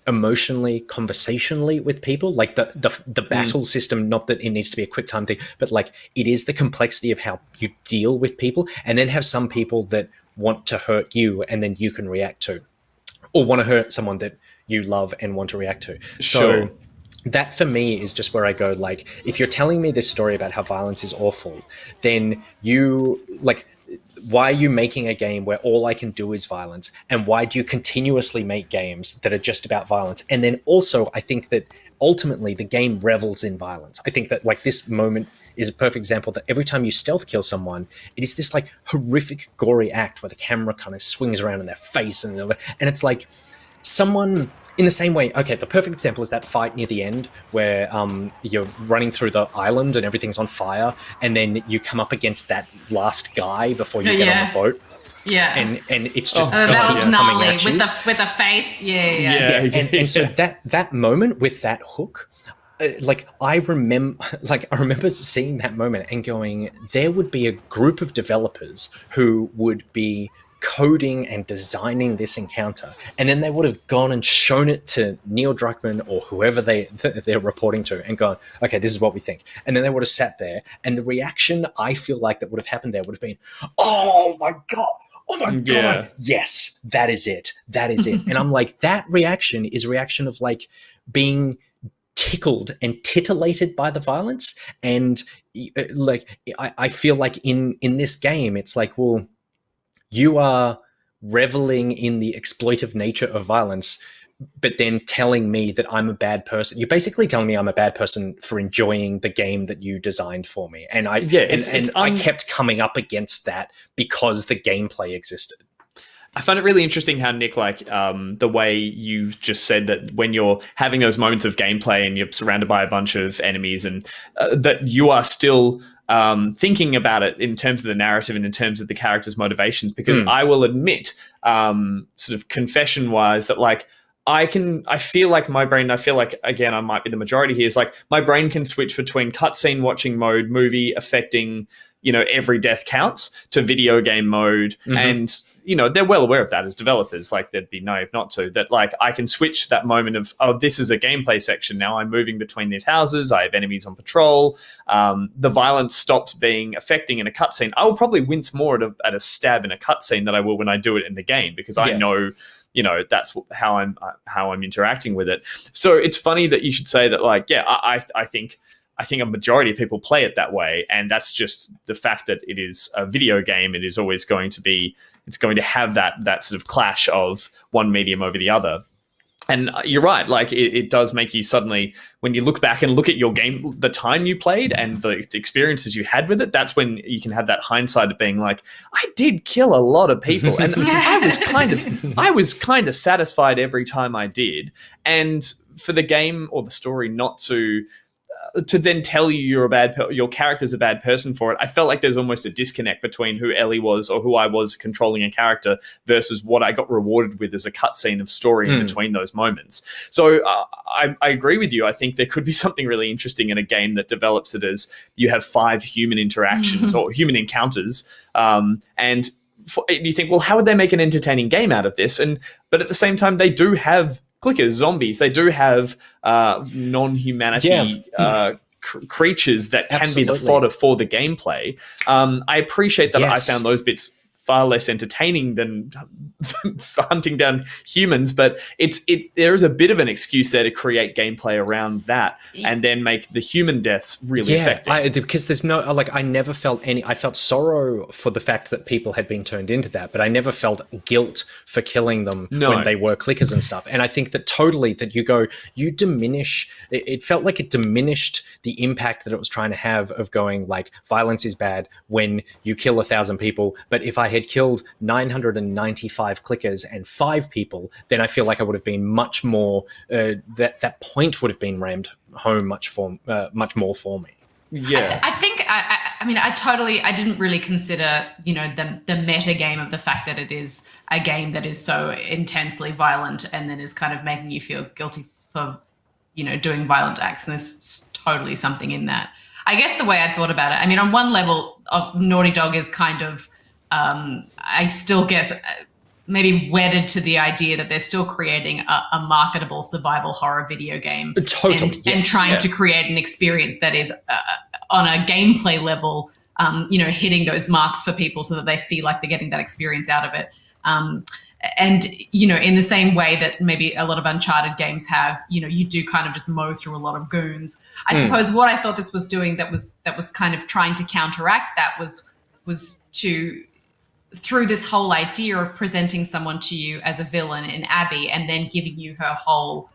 emotionally, conversationally with people. Like the battle system, not that it needs to be a quick time thing, but like it is the complexity of how you deal with people, and then have some people that want to hurt you and then you can react to, or want to hurt someone that you love and want to react to. Sure. So that for me is just where I go, like, if you're telling me this story about how violence is awful, then you, like, why are you making a game where all I can do is violence? And why do you continuously make games that are just about violence? And then also, I think that ultimately the game revels in violence. I think that, like, this moment is a perfect example that every time you stealth kill someone, it is this like horrific, gory act where the camera kind of swings around in their face, and it's like someone in the same way. Okay, the perfect example is that fight near the end where you're running through the island and everything's on fire, and then you come up against that last guy before you get on the boat. Yeah, and it's just that was gnarly coming at you. with the face. Yeah. And so that moment with that hook, like I remember seeing that moment and going, there would be a group of developers who would be coding and designing this encounter, and then they would have gone and shown it to Neil Druckmann or whoever they're reporting to and gone, okay, this is what we think. And then they would have sat there, and the reaction I feel like that would have happened there would have been, oh my god, yes, that is it. And I'm like, that reaction is a reaction of like being tickled and titillated by the violence. And like I feel like in this game it's like, well, you are reveling in the exploitive nature of violence, but then telling me that I'm a bad person. You're basically telling me I'm a bad person for enjoying the game that you designed for me. And I kept coming up against that because the gameplay existed. I find it really interesting how, Nick, like the way you just said that when you're having those moments of gameplay and you're surrounded by a bunch of enemies, and that you are still thinking about it in terms of the narrative and in terms of the character's motivations. Because I will admit, sort of confession-wise, that like I feel like my brain, I feel like, again, I might be the majority here, is like my brain can switch between cutscene watching mode, movie affecting every death counts to video game mode. And they're well aware of that as developers. Like, they'd be naive not to. That, like, I can switch that moment of, oh, this is a gameplay section now. I'm moving between these houses. I have enemies on patrol. The violence stops being affecting in a cutscene. I will probably wince more at a stab in a cutscene than I will when I do it in the game, because I know, that's how I'm interacting with it. So it's funny that you should say that. Like, I think a majority of people play it that way, and that's just the fact that it is a video game. It is always going to have that sort of clash of one medium over the other. And you're right, like, it does make you suddenly, when you look back and look at your game, the time you played and the experiences you had with it, that's when you can have that hindsight of being like, I did kill a lot of people, and I was kind of satisfied every time I did. And for the game or the story not to then tell you your character's a bad person for it, I felt like there's almost a disconnect between who Ellie was, or who I was controlling a character, versus what I got rewarded with as a cutscene of story in between those moments. So I agree with you. I think there could be something really interesting in a game that develops it as you have 5 human interactions or human encounters, and you think, well, how would they make an entertaining game out of this? But at the same time, they do have clickers, zombies. They do have non-humanity creatures that can be the fodder for the gameplay. I appreciate that. I found those bits far less entertaining than hunting down humans, but there is a bit of an excuse there to create gameplay around that, and then make the human deaths really effective. Because there's no, like, I never felt I felt sorrow for the fact that people had been turned into that, but I never felt guilt for killing them when they were clickers and stuff. And I think that totally that you diminish, it felt like it diminished the impact that it was trying to have of going, like, violence is bad when you kill 1,000 people, but if I had killed 995 clickers and 5 people, then I feel like I would have been much more, that point would have been rammed home much more for me. Yeah. I think, I didn't really consider, the meta game of the fact that it is a game that is so intensely violent and then is kind of making you feel guilty for, doing violent acts. And there's totally something in that. I guess the way I thought about it, on one level, Naughty Dog is kind of, I still guess maybe wedded to the idea that they're still creating a marketable survival horror video game, and trying to create an experience that is on a gameplay level, hitting those marks for people so that they feel like they're getting that experience out of it. And, in the same way that maybe a lot of Uncharted games have, you do kind of just mow through a lot of goons. I suppose what I thought this was doing that was kind of trying to counteract that was to, through this whole idea of presenting someone to you as a villain in Abby, and then giving you her whole,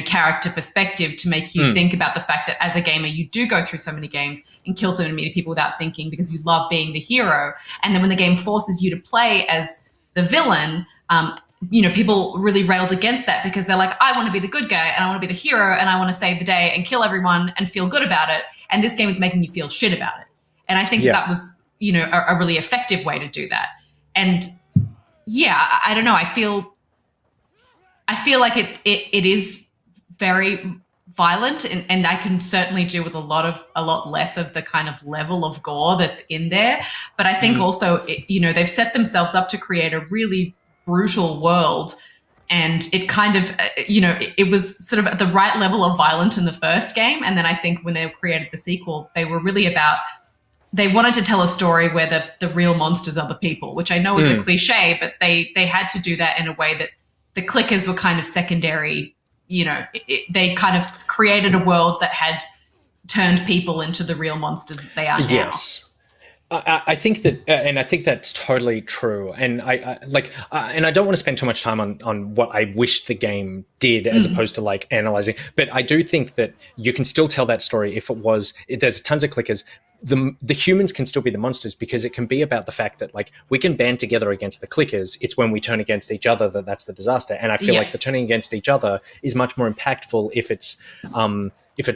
character perspective to make you think about the fact that as a gamer, you do go through so many games and kill so many people without thinking because you love being the hero. And then when the game forces you to play as the villain, people really railed against that because they're like, I want to be the good guy and I want to be the hero and I want to save the day and kill everyone and feel good about it. And this game is making you feel shit about it. And I think that was, a really effective way to do that. And I don't know. I feel like it is very violent, and I can certainly do with a lot less of the kind of level of gore that's in there. But I think also, they've set themselves up to create a really brutal world, and it kind of, it was sort of at the right level of violent in the first game. And then I think when they created the sequel, they were really about, they wanted to tell a story where the real monsters are the people, which I know is a cliche, but they had to do that in a way that the clickers were kind of secondary. They kind of created a world that had turned people into the real monsters that they are now. Yes. I think that, and I think that's totally true. And and I don't want to spend too much time on what I wish the game did as opposed to like analyzing, but I do think that you can still tell that story if there's tons of clickers. The humans can still be the monsters, because it can be about the fact that, like, we can band together against the clickers. It's when we turn against each other that's the disaster. And I feel like the turning against each other is much more impactful if it's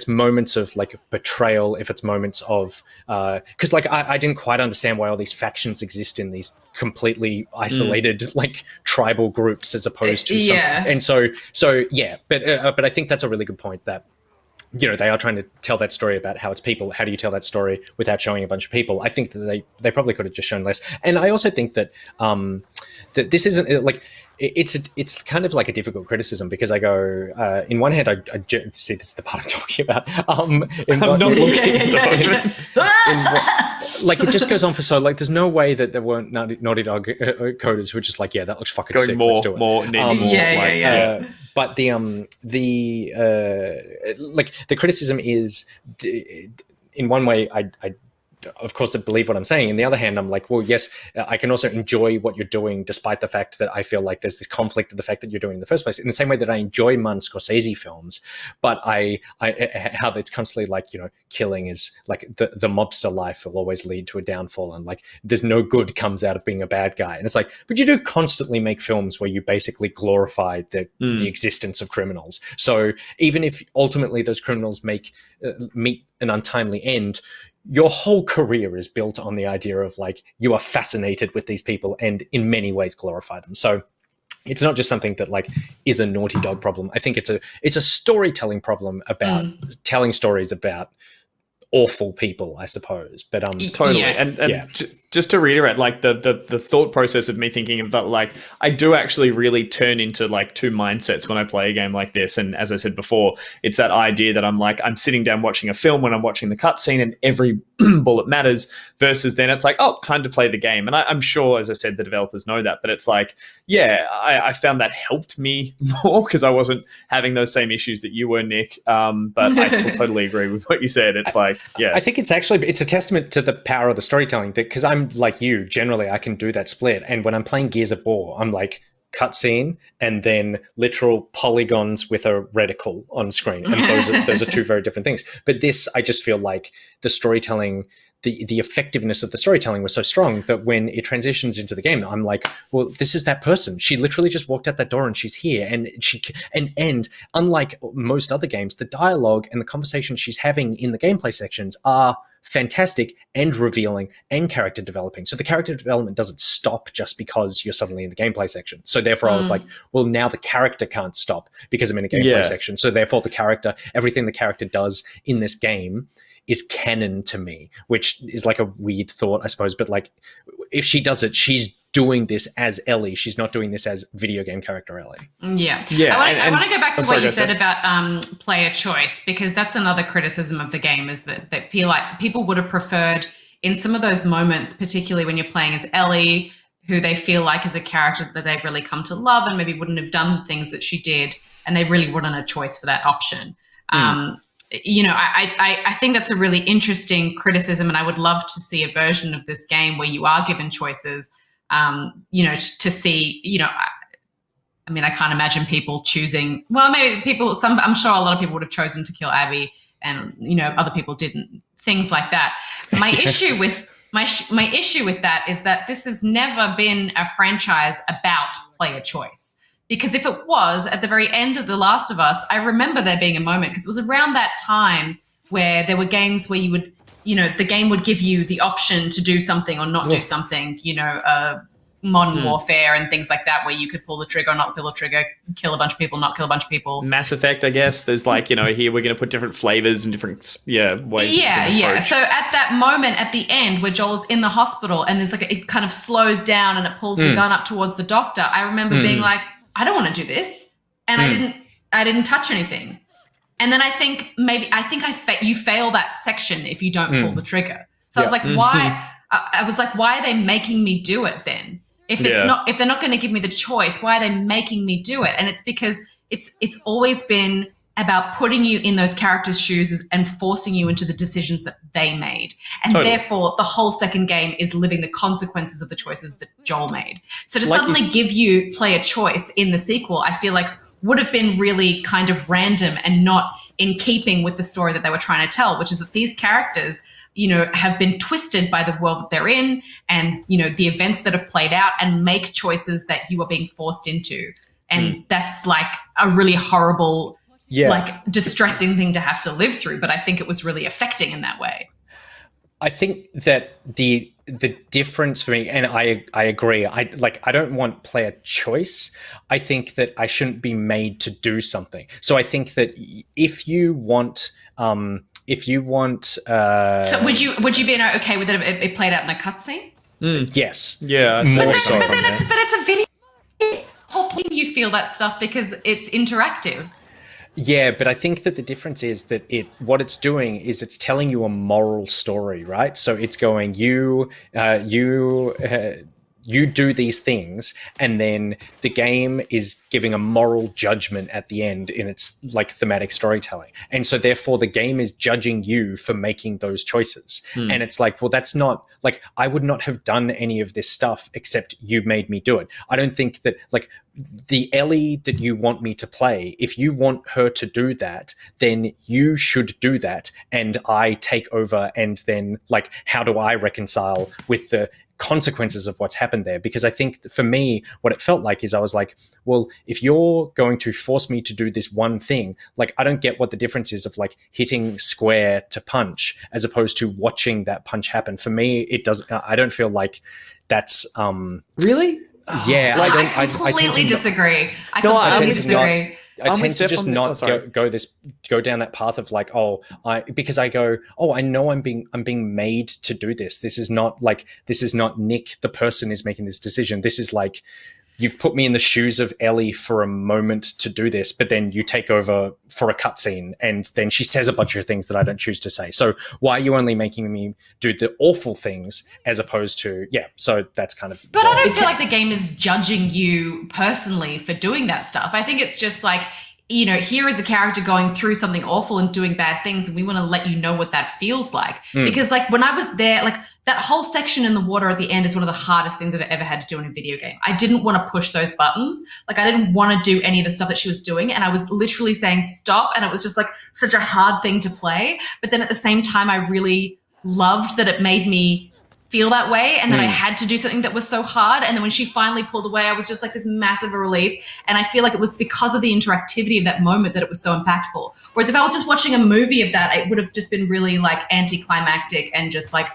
moments of like betrayal, if it's moments of because like I didn't quite understand why all these factions exist in these completely isolated like tribal groups as opposed to some, and so but I think that's a really good point, that they are trying to tell that story about how it's people. How do you tell that story without showing a bunch of people? I think that they probably could have just shown less. And I also think that that this isn't like it's kind of like a difficult criticism, because I go in one hand I see, this is the part I'm talking about. I'm not looking at like it just goes on for so, like, there's no way that there weren't Naughty Dog coders who were just like, yeah, that looks fucking sick. Let's do it. But the like the criticism is, in one way, I of course I believe what I'm saying. On the other hand, I'm like, well, yes, I can also enjoy what you're doing, despite the fact that I feel like there's this conflict of the fact that you're doing it in the first place. In the same way that I enjoy Martin Scorsese films, but I how it's constantly like, killing is like the mobster life will always lead to a downfall, and like there's no good comes out of being a bad guy. And it's like, but you do constantly make films where you basically glorify the existence of criminals. So even if ultimately those criminals meet an untimely end, your whole career is built on the idea of like, you are fascinated with these people and in many ways glorify them. So it's not just something that like is a Naughty Dog problem. I think it's a storytelling problem about telling stories about awful people, I suppose. But totally. And just to reiterate, like the thought process of me thinking of that, like I do actually really turn into like two mindsets when I play a game like this. And as I said before, it's that idea that I'm sitting down watching a film when I'm watching the cutscene and every bullet matters, versus then it's like, oh, time to play the game. And I'm sure, as I said, the developers know that, but it's like, yeah, I found that helped me more because I wasn't having those same issues that you were, Nick. But I still totally agree with what you said. It's like, yeah. I think it's a testament to the power of the storytelling, because I'm like you, generally I can do that split. And when I'm playing Gears of War, I'm like cutscene and then literal polygons with a reticle on screen. And those are two very different things. But this, I just feel like the storytelling, the effectiveness of the storytelling was so strong that when it transitions into the game, I'm like, well, this is that person. She literally just walked out that door and she's here. And and unlike most other games, the dialogue and the conversation she's having in the gameplay sections are fantastic and revealing and character developing. So the character development doesn't stop just because you're suddenly in the gameplay section. So therefore I was like, well, now the character can't stop because I'm in a gameplay section. So therefore everything the character does in this game is canon to me, which is like a weird thought, I suppose. But like, if she does it, she's doing this as Ellie. She's not doing this as video game character Ellie. Yeah. I want to go back to what you said about player choice, because that's another criticism of the game, is that they feel like people would have preferred in some of those moments, particularly when you're playing as Ellie, who they feel like is a character that they've really come to love and maybe wouldn't have done things that she did, and they really wouldn't have a choice for that option. I think that's a really interesting criticism, and I would love to see a version of this game where you are given choices, to see, I mean, I can't imagine people choosing, well, maybe I'm sure a lot of people would have chosen to kill Abby and, other people didn't, things like that. My issue with my issue with that is that this has never been a franchise about player choice. Because if it was, at the very end of The Last of Us, I remember there being a moment, because it was around that time where there were games where you would, the game would give you the option to do something or not do something, Modern Warfare and things like that, where you could pull the trigger or not pull the trigger, kill a bunch of people, not kill a bunch of people. Mass Effect, I guess. There's like, here we're going to put different flavors and different, ways. Yeah. So at that moment at the end where Joel's in the hospital and there's like, it kind of slows down and it pulls the gun up towards the doctor, I remember being like, I don't want to do this. And I didn't touch anything. And then I think you fail that section if you don't pull the trigger. So I was like, why? I was like, why are they making me do it then? If they're not going to give me the choice, why are they making me do it? And it's because it's always been about putting you in those characters' shoes and forcing you into the decisions that they made. And therefore, the whole second game is living the consequences of the choices that Joel made. So to suddenly give you player choice in the sequel, I feel like would have been really kind of random and not in keeping with the story that they were trying to tell, which is that these characters, have been twisted by the world that they're in and, the events that have played out, and make choices that you are being forced into. And that's like a really horrible, like distressing thing to have to live through. But I think it was really affecting in that way. I think that the difference for me, and I agree, I don't want player choice. I think that I shouldn't be made to do something. So I think that if you want if you want, So would you be okay with it played out in a cutscene? Yes, Yeah, more so. But it's a video. Whole point you feel that stuff because it's interactive. Yeah, but I think that the difference is that what it's doing is it's telling you a moral story, right? So it's going, you do these things, and then the game is giving a moral judgment at the end in its like thematic storytelling. And so therefore the game is judging you for making those choices. And it's like, well, that's not like, I would not have done any of this stuff except you made me do it. I don't think that like the Ellie that you want me to play, if you want her to do that, then you should do that. And I take over, and then like, how do I reconcile with the consequences of what's happened there? Because I think for me, what it felt like is I was like, well, if you're going to force me to do this one thing, like, I don't get what the difference is of like hitting square to punch as opposed to watching that punch happen. For me, it doesn't, I don't feel like that's really. Yeah, like, I completely disagree. I completely disagree. I tend to just not go down that path of like, because I go, I know I'm being made to do this. This is not Nick, the person, is making this decision. This is like, you've put me in the shoes of Ellie for a moment to do this, but then you take over for a cutscene, and then she says a bunch of things that I don't choose to say. So why are you only making me do the awful things as opposed to, so that's kind of... But I don't feel like the game is judging you personally for doing that stuff. I think it's just like, here is a character going through something awful and doing bad things, and we want to let you know what that feels like. Because like when I was there, like that whole section in the water at the end is one of the hardest things I've ever had to do in a video game. I didn't want to push those buttons. Like I didn't want to do any of the stuff that she was doing. And I was literally saying stop. And it was just like such a hard thing to play. But then at the same time, I really loved that it made me feel that way, and that I had to do something that was so hard. And then when she finally pulled away, I was just like this massive relief. And I feel like it was because of the interactivity of that moment that it was so impactful. Whereas if I was just watching a movie of that, it would have just been really like anticlimactic and just like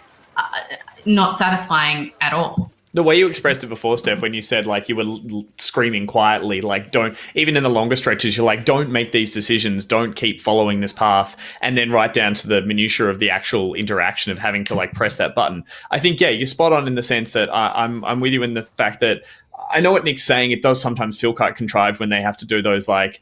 not satisfying at all. The way you expressed it before, Steph, when you said like you were screaming quietly, like don't, even in the longer stretches, you're like, don't make these decisions, don't keep following this path, and then right down to the minutiae of the actual interaction of having to like press that button. I think, you're spot on in the sense that I'm with you in the fact that I know what Nick's saying. It does sometimes feel quite contrived when they have to do those like,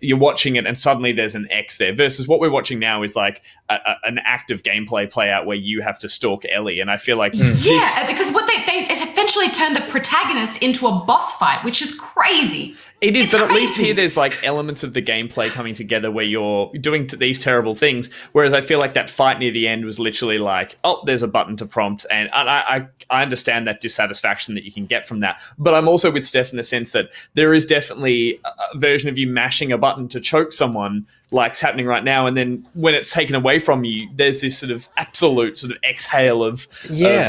you're watching it and suddenly there's an X there, versus what we're watching now is like an active gameplay play out where you have to stalk Ellie. And I feel like because what they eventually turned the protagonist into a boss fight, which is crazy. It is, but at least here there's like elements of the gameplay coming together where you're doing these terrible things. Whereas I feel like that fight near the end was literally like, there's a button to prompt, and I understand that dissatisfaction that you can get from that. But I'm also with Steph in the sense that there is definitely a version of you mashing a button to choke someone like's happening right now, and then when it's taken away from you, there's this sort of absolute sort of exhale of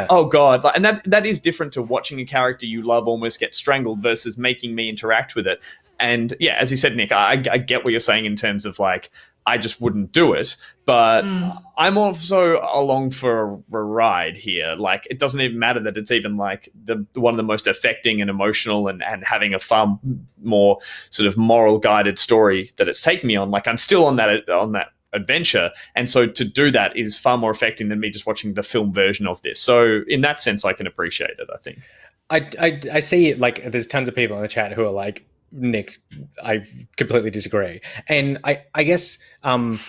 oh god, and that is different to watching a character you love almost get strangled versus making me interact with it. And as you said, Nick, I get what you're saying in terms of like, I just wouldn't do it, but I'm also along for a ride here. Like, it doesn't even matter that it's even like the one of the most affecting and emotional and having a far more sort of moral guided story that it's taken me on. Like, I'm still on that adventure, and so to do that is far more affecting than me just watching the film version of this. So in that sense, I can appreciate it, I think. I see, like, there's tons of people in the chat who are like, Nick, I completely disagree. And I guess I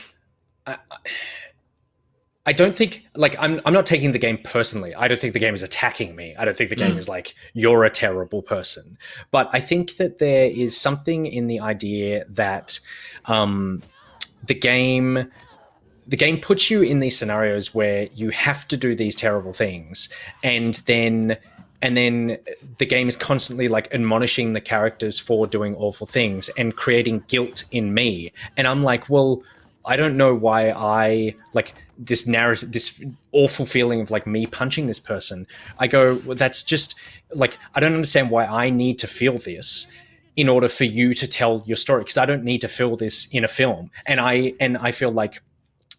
don't think, like, I'm not taking the game personally. I don't think the game is attacking me. I don't think the game is like, you're a terrible person. But I think that there is something in the idea that the game puts you in these scenarios where you have to do these terrible things, and then the game is constantly like admonishing the characters for doing awful things and creating guilt in me. And I'm like, well, I don't know why I like this narrative, this awful feeling of like me punching this person. I go, well, that's just like, I don't understand why I need to feel this in order for you to tell your story, because I don't need to feel this in a film. And I feel like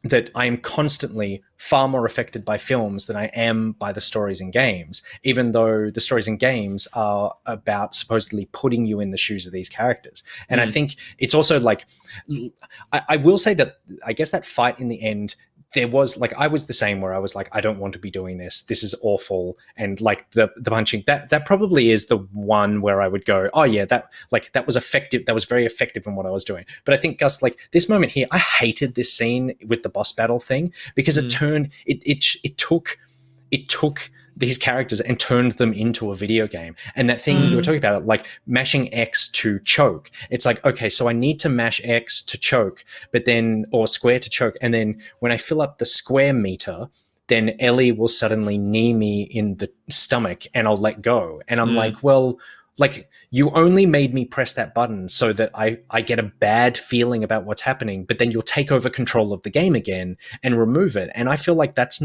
that I am constantly far more affected by films than I am by the stories in games, even though the stories in games are about supposedly putting you in the shoes of these characters. And I think it's also like, I will say that I guess that fight in the end, there was like, I was the same where I was like, I don't want to be doing this. This is awful. And like the punching, that probably is the one where I would go, oh yeah, that was effective. That was very effective in what I was doing. But I think, Gus, like this moment here, I hated this scene with the boss battle thing because it took these characters and turned them into a video game. And that thing you were talking about, like mashing X to choke. It's like, okay, so I need to mash X to choke, but then, or square to choke. And then when I fill up the square meter, then Ellie will suddenly knee me in the stomach and I'll let go. And I'm like, well, like you only made me press that button so that I get a bad feeling about what's happening, but then you'll take over control of the game again and remove it. And I feel like that's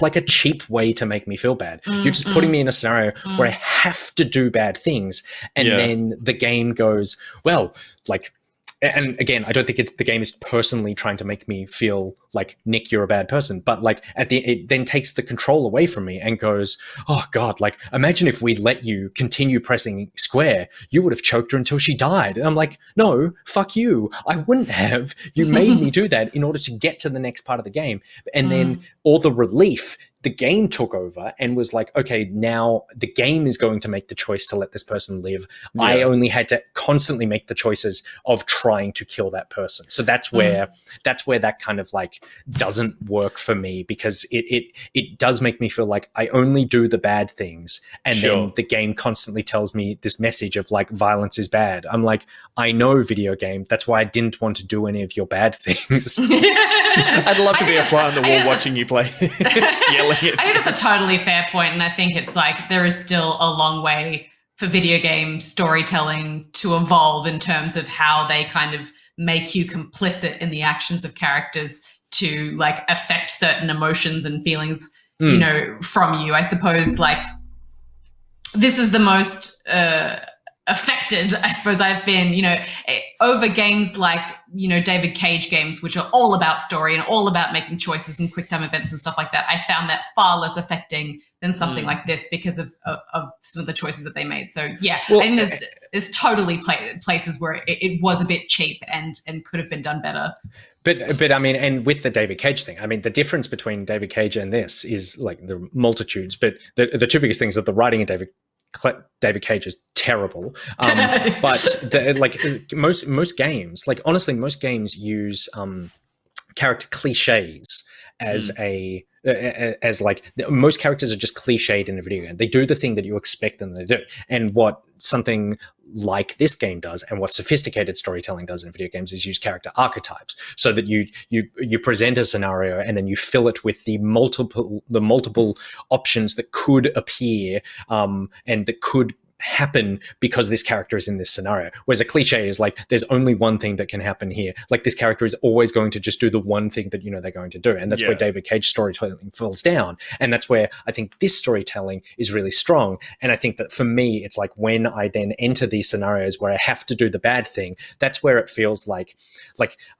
like a cheap way to make me feel bad. You're just putting me in a scenario where I have to do bad things. And then the game goes, well, like, and again, I don't think the game is personally trying to make me feel like, Nick, you're a bad person, but like it then takes the control away from me and goes, oh God, like imagine if we'd let you continue pressing square, you would have choked her until she died. And I'm like, no, fuck you. I wouldn't have. You made me do that in order to get to the next part of the game. And then all the relief, the game took over and was like, okay, now the game is going to make the choice to let this person live. Yeah. I only had to constantly make the choices of trying to kill that person. So that's where that kind of like doesn't work for me, because it does make me feel like I only do the bad things. And then the game constantly tells me this message of like violence is bad. I'm like, I know, video game. That's why I didn't want to do any of your bad things. I'd love to be a fly on the wall watching you play. Yelling. I think that's a totally fair point, and I think it's like there is still a long way for video game storytelling to evolve in terms of how they kind of make you complicit in the actions of characters to like affect certain emotions and feelings, you know, from you. I suppose like this is the most affected, I suppose, I've been, you know, over games like, you know, David Cage games, which are all about story and all about making choices and quick time events and stuff like that. I found that far less affecting than something like this because of some of the choices that they made. So yeah, well, I think there's totally places where it was a bit cheap and could have been done better. But I mean, and with the David Cage thing, I mean, the difference between David Cage and this is like the multitudes, but the two biggest things are the writing in David Cage is terrible, but like most games, like honestly, most games use character cliches as as like most characters are just cliched in a video game. They do the thing that you expect them to do, and what something like this game does, and what sophisticated storytelling does in video games, is use character archetypes, so that you present a scenario and then you fill it with the multiple options that could appear and that could happen because this character is in this scenario. Whereas a cliche is like, there's only one thing that can happen here. Like this character is always going to just do the one thing that you know they're going to do. And that's where David Cage storytelling falls down. And that's where I think this storytelling is really strong. And I think that for me, it's like when I then enter these scenarios where I have to do the bad thing, that's where it feels like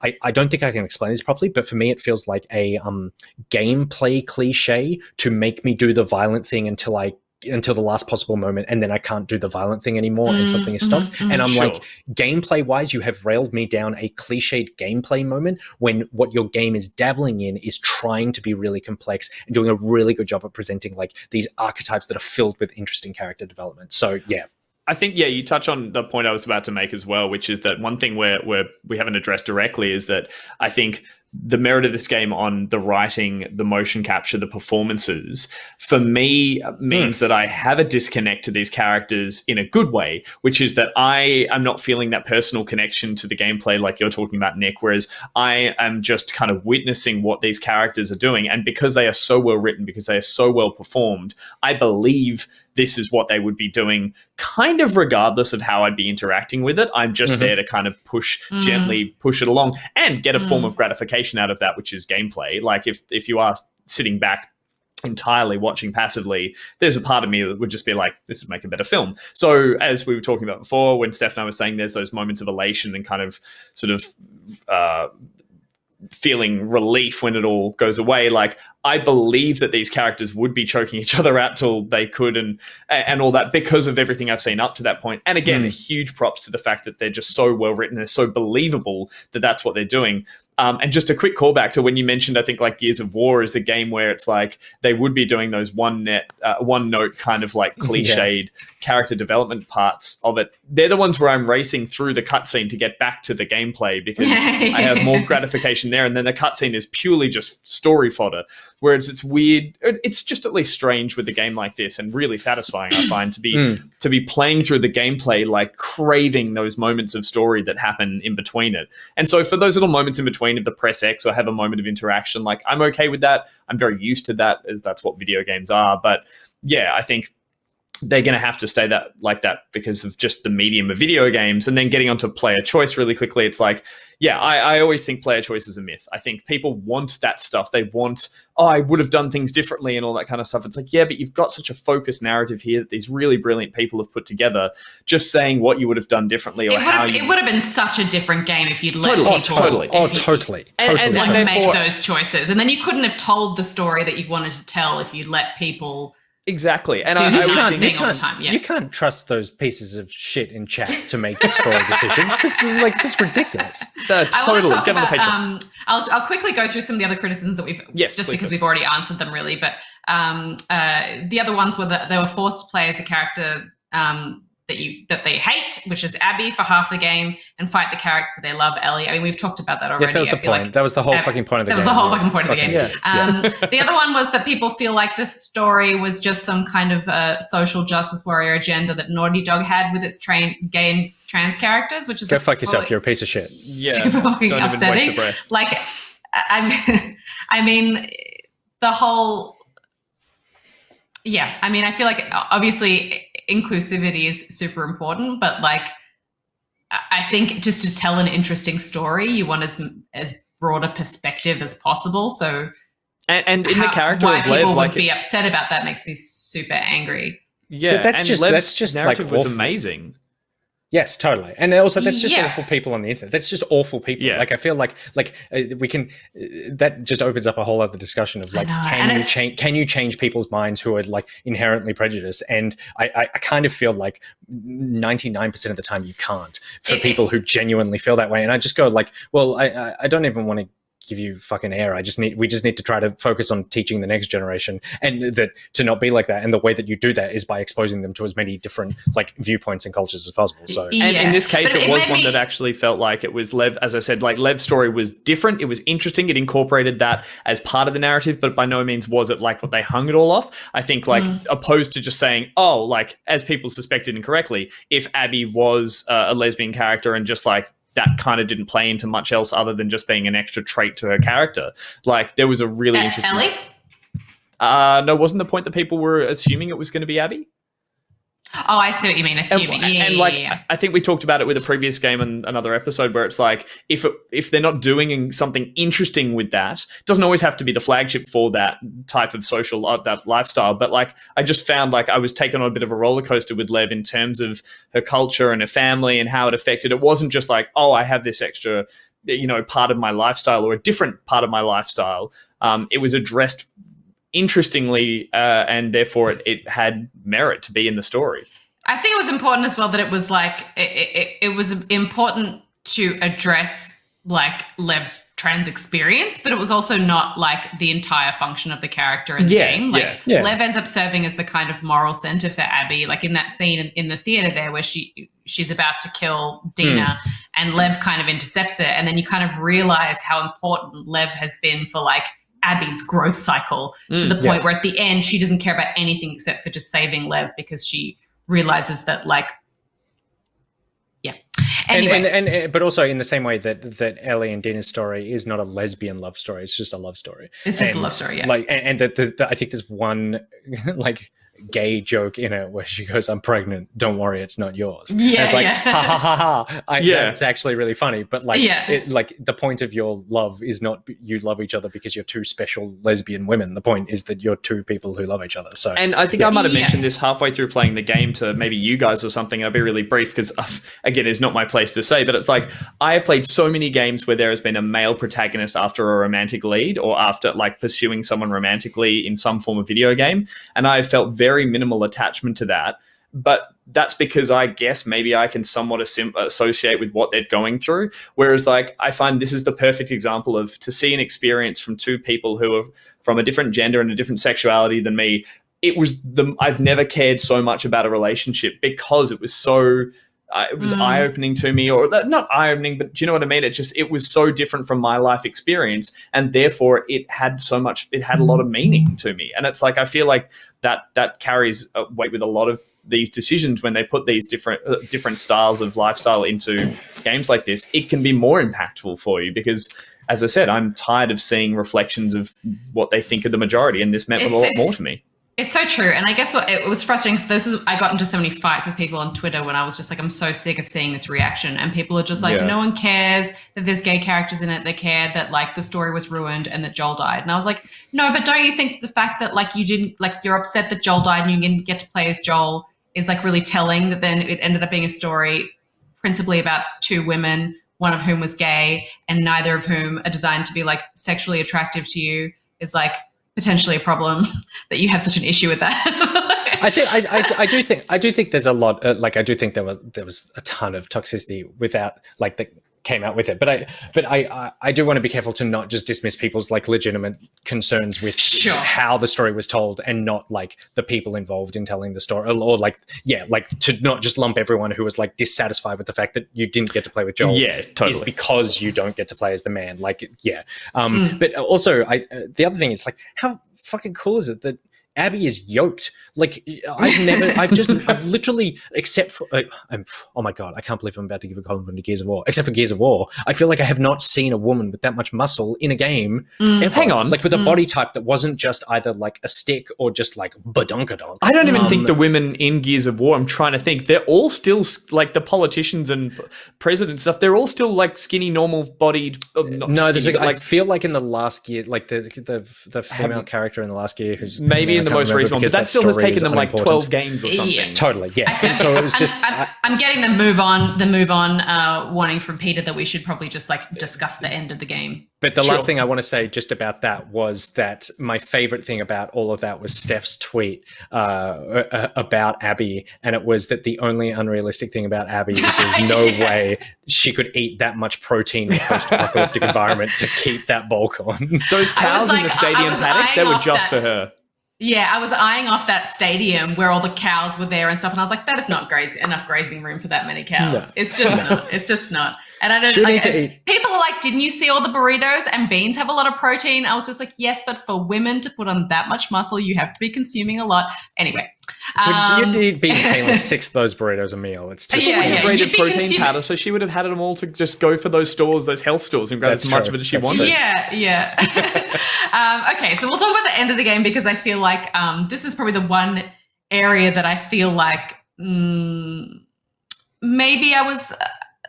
I don't think I can explain this properly, but for me, it feels like a gameplay cliche to make me do the violent thing until the last possible moment, and then I can't do the violent thing anymore and something is stopped. And I'm like, gameplay wise, you have railed me down a cliched gameplay moment when what your game is dabbling in is trying to be really complex and doing a really good job of presenting like these archetypes that are filled with interesting character development. So yeah. I think, you touch on the point I was about to make as well, which is that one thing where we haven't addressed directly is that I think the merit of this game on the writing, the motion capture, the performances, for me, means that I have a disconnect to these characters in a good way, which is that I am not feeling that personal connection to the gameplay like you're talking about, Nick, whereas I am just kind of witnessing what these characters are doing. And because they are so well written, because they are so well performed, I believe this is what they would be doing kind of regardless of how I'd be interacting with it. I'm just there to kind of gently push it along and get a form of gratification out of that, which is gameplay. Like if you are sitting back entirely watching passively, there's a part of me that would just be like, this would make a better film. So as we were talking about before, when Steph and I were saying there's those moments of elation and kind of sort of feeling relief when it all goes away. Like, I believe that these characters would be choking each other out till they could, and all that, because of everything I've seen up to that point. And again, a huge props to the fact that they're just so well written, they're so believable that that's what they're doing. And just a quick callback to when you mentioned, I think, like Gears of War is the game where it's like they would be doing those one note kind of like cliched character development parts of it. They're the ones where I'm racing through the cutscene to get back to the gameplay, because I have more gratification there. And then the cutscene is purely just story fodder. Whereas it's weird, it's just at least strange with a game like this, and really satisfying, I find, to be playing through the gameplay, like craving those moments of story that happen in between it. And so for those little moments in between, if the press X or have a moment of interaction, like, I'm okay with that. I'm very used to that, as that's what video games are. But yeah, I think they're going to have to stay that like that because of just the medium of video games. And then getting onto player choice really quickly, it's like, yeah, I always think player choice is a myth. I think people want that stuff. They want, I would have done things differently and all that kind of stuff. It's like, yeah, but you've got such a focused narrative here that these really brilliant people have put together. Just saying what you would have done differently, or it would have been such a different game if you'd let people totally make those choices. And then you couldn't have told the story that you wanted to tell if you let people. Exactly. And you can't trust those pieces of shit in chat to make story decisions. This is ridiculous. Totally. Get on the Patreon. I'll quickly go through some of the other criticisms that we've already answered them, really. But the other ones were that they were forced to play as a character that they hate, which is Abby, for half the game, and fight the character they love, Ellie. I mean, we've talked about that already. Yes, that was the point. Like that was the whole fucking point of the game. That was the whole fucking point of the game. Yeah. The other one was that people feel like this story was just some kind of social justice warrior agenda that Naughty Dog had with its gay and trans characters, which is go fuck yourself. You're a piece of shit. Super fucking don't upsetting. Even waste the breath. Like, I mean, the whole. Yeah, I mean, I feel like obviously inclusivity is super important, but like, I think just to tell an interesting story, you want as broad a perspective as possible. So, and in the character why of people Lev, would be upset about that makes me super angry. Yeah, but that's just narrative like was amazing. Yes, totally. And also that's just awful people on the internet. That's just awful people. Yeah. Like, I feel like we can that just opens up a whole other discussion of like, can you change people's minds who are like inherently prejudiced? And I kind of feel like 99% of the time you can't, for people who genuinely feel that way. And I just go like, well, I don't even want to give you fucking air. We just need to try to focus on teaching the next generation, and that to not be like that. And the way that you do that is by exposing them to as many different like viewpoints and cultures as possible. So, and in this case, it was one that actually felt like it was Lev. As I said, like Lev's story was different. It was interesting. It incorporated that as part of the narrative, but by no means was it like what they hung it all off. I think like opposed to just saying, oh, like as people suspected incorrectly, if Abby was a lesbian character and just like that kind of didn't play into much else other than just being an extra trait to her character. Like there was a really interesting. Ellie? No, wasn't the point that people were assuming it was going to be Abby? Oh, I see what you mean. Assuming, I think we talked about it with a previous game and another episode where it's like if they're not doing something interesting with that, it doesn't always have to be the flagship for that type of social that lifestyle. But like I just found like I was taken on a bit of a roller coaster with Lev in terms of her culture and her family and how it affected. It wasn't just like, oh, I have this extra, part of my lifestyle or a different part of my lifestyle. It was addressed interestingly, and therefore it had merit to be in the story. I think it was important as well that it was like it was important to address like Lev's trans experience, but it was also not like the entire function of the character in the game. Like Lev ends up serving as the kind of moral center for Abby, like in that scene in the theater there where she's about to kill Dina and Lev kind of intercepts her, and then you kind of realize how important Lev has been for like Abby's growth cycle to the point where at the end she doesn't care about anything except for just saving Lev because she realizes that like anyway. And but also in the same way that Ellie and Dina's story is not a lesbian love story, it's just a love story. It's just a love story, like and that I think there's one like gay joke in it where she goes, "I'm pregnant. Don't worry, it's not yours." Yeah, and it's like, yeah. ha ha ha ha. Yeah. It's actually really funny. But like, Yeah. like the point of your love is not you love each other because you're two special lesbian women. The point is that you're two people who love each other. So, and I think I might have mentioned this halfway through playing the game to maybe you guys or something. I'll be really brief because, again, it's not my place to say, but it's like I have played so many games where there has been a male protagonist after a romantic lead or after like pursuing someone romantically in some form of video game, and I have felt very minimal attachment to that. But that's because I guess maybe I can somewhat associate with what they're going through. Whereas like I find this is the perfect example of to see an experience from two people who are from a different gender and a different sexuality than me. I've never cared so much about a relationship because it was so it was eye-opening to me, or not eye-opening, but do you know what I mean? It was so different from my life experience, and therefore it had a lot of meaning to me. And it's like I feel like that carries weight with a lot of these decisions when they put these different styles of lifestyle into games like this. It can be more impactful for you because, as I said, I'm tired of seeing reflections of what they think of the majority, and this meant a lot more to me. It's so true. And I guess what it was frustrating, I got into so many fights with people on Twitter when I was just like, I'm so sick of seeing this reaction. And people are just like, no one cares that there's gay characters in it. They care that like the story was ruined and that Joel died. And I was like, no, but don't you think the fact that like you're upset that Joel died and you didn't get to play as Joel is like really telling, that then it ended up being a story principally about two women, one of whom was gay and neither of whom are designed to be like sexually attractive to you, is like potentially a problem that you have such an issue with that. I do think there's a lot. I do think there was a ton of toxicity without like that came out with it. But I do want to be careful to not just dismiss people's like legitimate concerns with how the story was told, and not like the people involved in telling the story, or like to not just lump everyone who was like dissatisfied with the fact that you didn't get to play with Joel. Yeah, totally. Is because you don't get to play as the man. Like but also the other thing is like how fucking cool is it that Abby is yoked? Like I've literally, except for, oh my God, I can't believe I'm about to give a compliment to Gears of War. Except for Gears of War, I feel like I have not seen a woman with that much muscle in a game ever. Hang on. Like with a body type that wasn't just either like a stick or just like badunkadonk. I don't even think the women in Gears of War, I'm trying to think, they're all still like the politicians and president stuff. They're all still like skinny, normal bodied. I feel like in the last Gear, like the female character in the last Gear who's maybe in the most recent one, but that still has taken them like 12 games or something. Yeah. Totally, yeah. And so it was just. I'm getting the move on warning from Peter that we should probably just like discuss the end of the game. But the last thing I want to say just about that was that my favorite thing about all of that was Steph's tweet about Abby, and it was that the only unrealistic thing about Abby is there's no way she could eat that much protein in a post-apocalyptic environment to keep that bulk on. Those cows in the stadium paddock, they were just for her. Yeah, I was eyeing off that stadium where all the cows were there and stuff, and I was like, that is not enough grazing room for that many cows. No. It's just not. It's just not. And I don't people are like, didn't you see all the burritos and beans have a lot of protein? I was just like, yes, but for women to put on that much muscle, you have to be consuming a lot. Anyway. You'd be paying like 6 of those burritos a meal. It's just rated protein powder, so she would have had them all to just go for those stores, those health stores, and grab as much of it as she wanted. Yeah. Okay, so we'll talk about the end of the game because I feel like this is probably the one area that I feel like maybe I was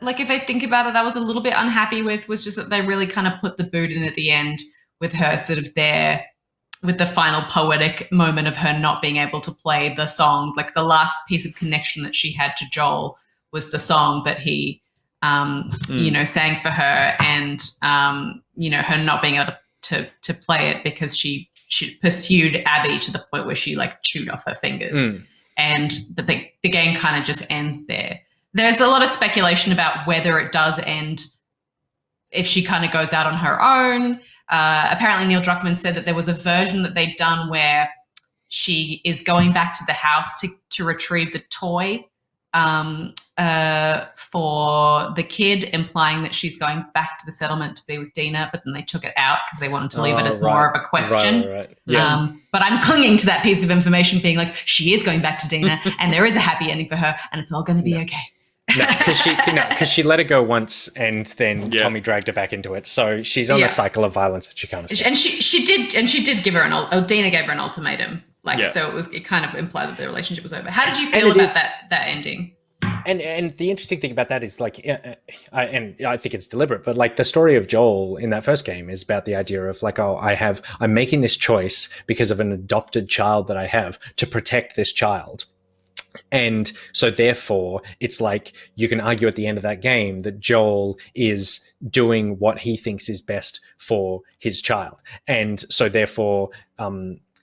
like, if I think about it, I was a little bit unhappy with, was just that they really kind of put the boot in at the end with her sort of there, with the final poetic moment of her not being able to play the song. Like the last piece of connection that she had to Joel was the song that he, sang for her, and, her not being able to play it because she pursued Abby to the point where she like chewed off her fingers. And the game kind of just ends there. There's a lot of speculation about whether it does end if she kind of goes out on her own. Apparently Neil Druckmann said that there was a version that they'd done where she is going back to the house to retrieve the toy for the kid, implying that she's going back to the settlement to be with Dina, but then they took it out because they wanted to leave it as more of a question. Right. Yeah. But I'm clinging to that piece of information being like, she is going back to Dina and there is a happy ending for her and it's all going to be okay. Because she let it go once and then Tommy dragged her back into it. So she's on a cycle of violence that she can't escape. And she did give her Dina gave her an ultimatum. Like, Yeah. so it kind of implied that the relationship was over. How did you feel about that ending? And the interesting thing about that is like, I think it's deliberate, but like the story of Joel in that first game is about the idea of like, oh, I'm making this choice because of an adopted child that I have to protect this child. And so therefore it's like you can argue at the end of that game that Joel is doing what he thinks is best for his child. And so therefore,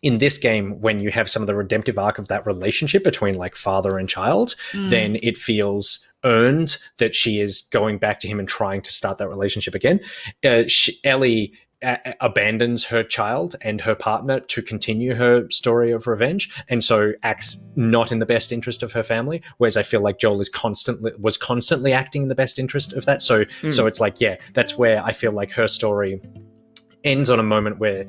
in this game, when you have some of the redemptive arc of that relationship between like father and child, then it feels earned that she is going back to him and trying to start that relationship again. Ellie abandons her child and her partner to continue her story of revenge, and so acts not in the best interest of her family, whereas I feel like Joel was constantly acting in the best interest of that. So it's like, yeah, that's where I feel like her story ends on a moment where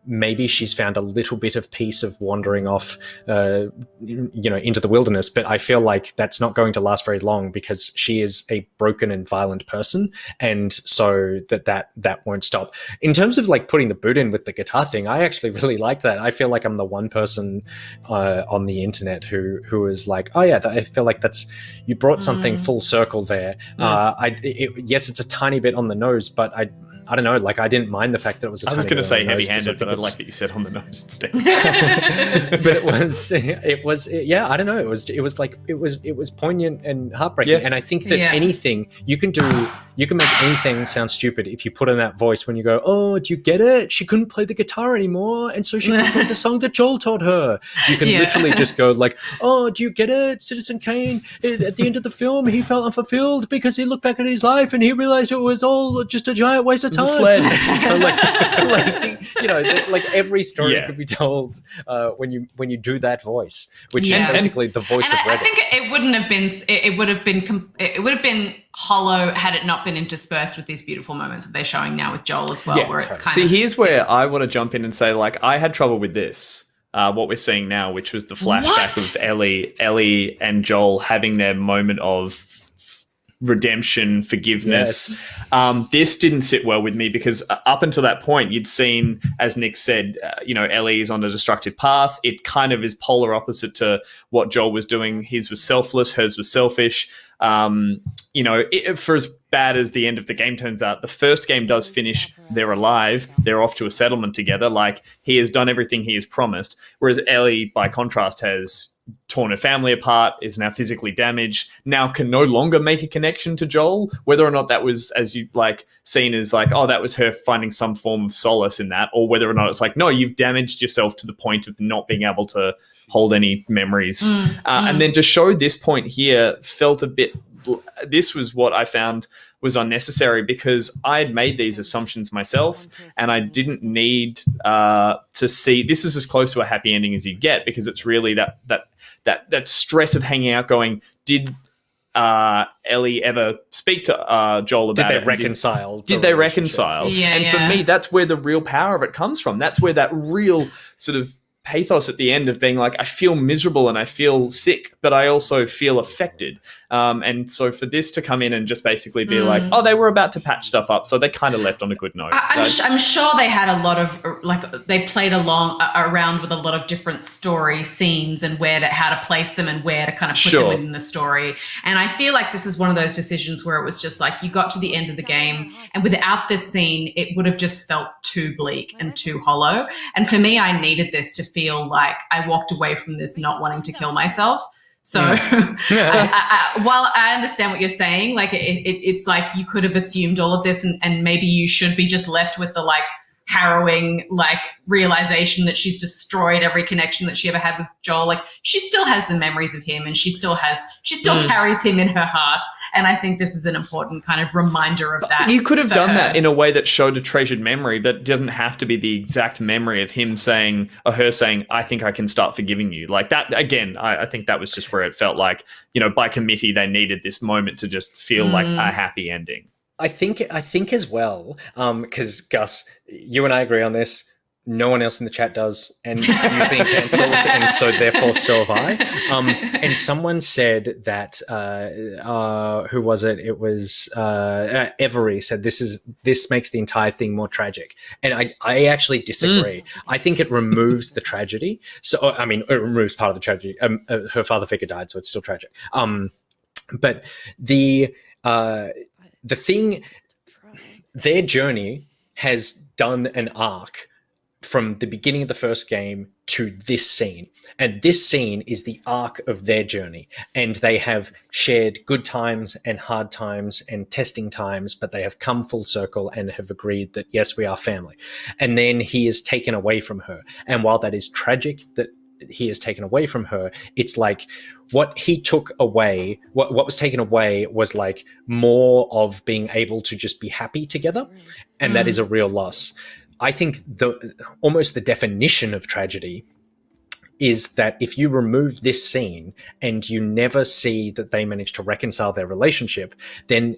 maybe she's found a little bit of peace of wandering off, into the wilderness. But I feel like that's not going to last very long because she is a broken and violent person. And so that won't stop. In terms of like putting the boot in with the guitar thing, I actually really like that. I feel like I'm the one person on the internet who is like, oh yeah, I feel like you brought something full circle there. Yes, it's a tiny bit on the nose, but I don't know, like I didn't mind the fact that it was a tiny bit on the nose. I was going to say heavy-handed, but I like that you said on the nose instead. But it was, yeah, I don't know. It was poignant and heartbreaking. Yeah. And I think that anything you can make anything sound stupid if you put in that voice when you go, oh, do you get it? She couldn't play the guitar anymore, and so she could play the song that Joel taught her. You can literally just go like, oh, do you get it? Citizen Kane, at the end of the film, he felt unfulfilled because he looked back at his life and he realized it was all just a giant waste of time. Like every story could be told when you do that voice, which is basically the voice of Reddit. I think it would have been hollow had it not been interspersed with these beautiful moments that they're showing now with Joel as well, where it's kind of... here's where I want to jump in and say, like, I had trouble with this. What we're seeing now, which was the flashback of Ellie and Joel having their moment of redemption, forgiveness. This didn't sit well with me because up until that point, you'd seen, as Nick said, Ellie is on a destructive path. It kind of is polar opposite to what Joel was doing. His was selfless, hers was selfish. For as bad as the end of the game turns out, the first game does finish, they're alive, they're off to a settlement together, like he has done everything he has promised, whereas Ellie, by contrast, has torn her family apart, is now physically damaged, now can no longer make a connection to Joel, whether or not that was, as you like, seen as like, oh, that was her finding some form of solace in that, or whether or not it's like, no, you've damaged yourself to the point of not being able to hold any memories. And then to show this point here felt a bit... This was what I found was unnecessary because I had made these assumptions myself and I didn't need to see... This is as close to a happy ending as you get because it's really that stress of hanging out going, did Ellie ever speak to Joel about it? Did they reconcile? Did they reconcile? For me, that's where the real power of it comes from. That's where that real sort of pathos at the end of being like, I feel miserable and I feel sick, but I also feel affected. And so for this to come in and just basically be like, oh, they were about to patch stuff up, so they kind of left on a good note. I'm sure they had a lot of, they played around with a lot of different story scenes and how to place them and where to kind of put them in the story. And I feel like this is one of those decisions where it was just like, you got to the end of the game and without this scene, it would have just felt too bleak and too hollow. And for me, I needed this to feel like I walked away from this not wanting to kill myself. So while I understand what you're saying, like it's like you could have assumed all of this and maybe you should be just left with the like harrowing like realization that she's destroyed every connection that she ever had with Joel. Like she still has the memories of him and she still carries him in her heart. And I think this is an important kind of reminder of that. You could have done that in a way that showed a treasured memory, but didn't have to be the exact memory of him saying or her saying, I think I can start forgiving you. Like that, again, I think that was just where it felt like, by committee, they needed this moment to just feel like a happy ending. I think as well, because Gus, you and I agree on this. no one else in the chat does, and you've been cancelled, and so therefore so have I. And someone said that who was it? It was Every said this makes the entire thing more tragic, and I actually disagree. I think it removes the tragedy. So I mean, it removes part of the tragedy. Her father figure died, so it's still tragic. But the thing, their journey has done an arc from the beginning of the first game to this scene. And this scene is the arc of their journey. And they have shared good times and hard times and testing times, but they have come full circle and have agreed that, yes, we are family. And then he is taken away from her. And while that is tragic that he is taken away from her, it's like what he took away, what was taken away was like more of being able to just be happy together. And that is a real loss. I think almost the definition of tragedy is that if you remove this scene and you never see that they manage to reconcile their relationship, then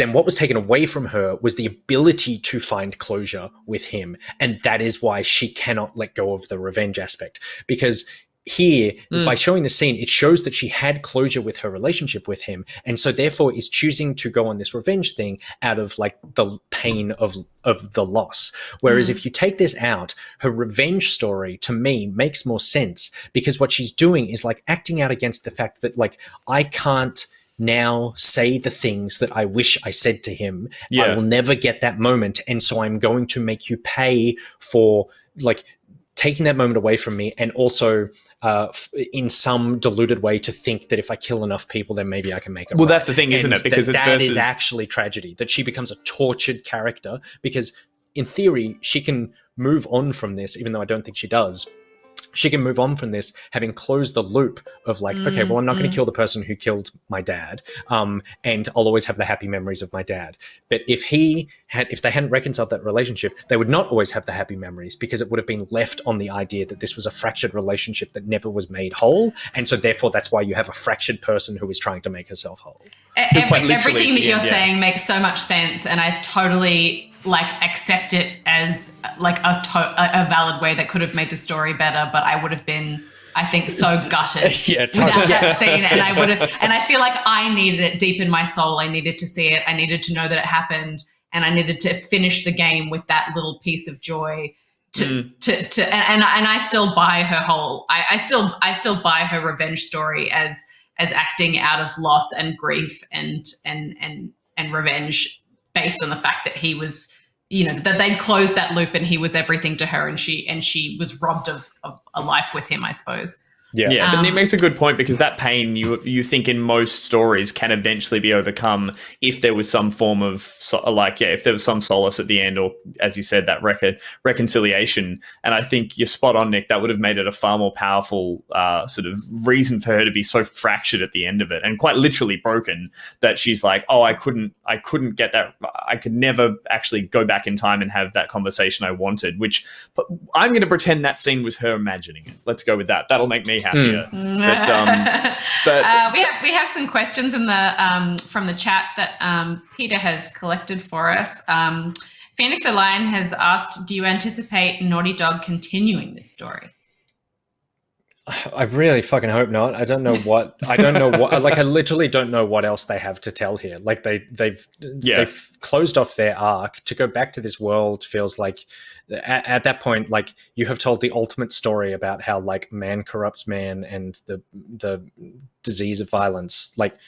what was taken away from her was the ability to find closure with him. And that is why she cannot let go of the revenge aspect. Because here, by showing the scene, it shows that she had closure with her relationship with him, and so therefore is choosing to go on this revenge thing out of like the pain of the loss. Whereas if you take this out, her revenge story to me makes more sense, because what she's doing is like acting out against the fact that like, I can't now say the things that I wish I said to him. I will never get that moment, and so I'm going to make you pay for like taking that moment away from me, and also in some diluted way to think that if I kill enough people, then maybe I can make it right. That's the thing, isn't it? Because that is actually tragedy, that she becomes a tortured character, because in theory, she can move on from this, even though I don't think she does. She can move on from this having closed the loop of like, okay, well, I'm not going to kill the person who killed my dad, and I'll always have the happy memories of my dad. But if they hadn't reconciled that relationship, they would not always have the happy memories, because it would have been left on the idea that this was a fractured relationship that never was made whole. And so therefore, that's why you have a fractured person who is trying to make herself whole. Everything that you're saying makes so much sense, and I totally like accept it as like a valid way that could have made the story better, but I would have been, I think, so gutted without that scene, and I feel like I needed it deep in my soul. I needed to see it. I needed to know that it happened, and I needed to finish the game with that little piece of joy. And I still buy her whole. I still buy her revenge story as acting out of loss and grief and revenge, based on the fact that he was, that they'd closed that loop and he was everything to her, and she was robbed of a life with him, I suppose. Yeah, but it makes a good point, because that pain you think in most stories can eventually be overcome if there was some form of if there was some solace at the end, or as you said, that reconciliation. And I think you're spot on, Nick. That would have made it a far more powerful sort of reason for her to be so fractured at the end of it, and quite literally broken, that she's like, oh, I couldn't get that. I could never actually go back in time and have that conversation I wanted. Which I'm going to pretend that scene was her imagining it. Let's go with that. That'll make me happier. But we have some questions in the from the chat that Peter has collected for us. Phoenix O'Lion has asked, do you anticipate Naughty Dog continuing this story? I really fucking hope not. I don't know what like, I literally don't know what else they have to tell here. Like they've closed off their arc. To go back to this world feels like at that point, like, you have told the ultimate story about how like man corrupts man and the disease of violence. Like,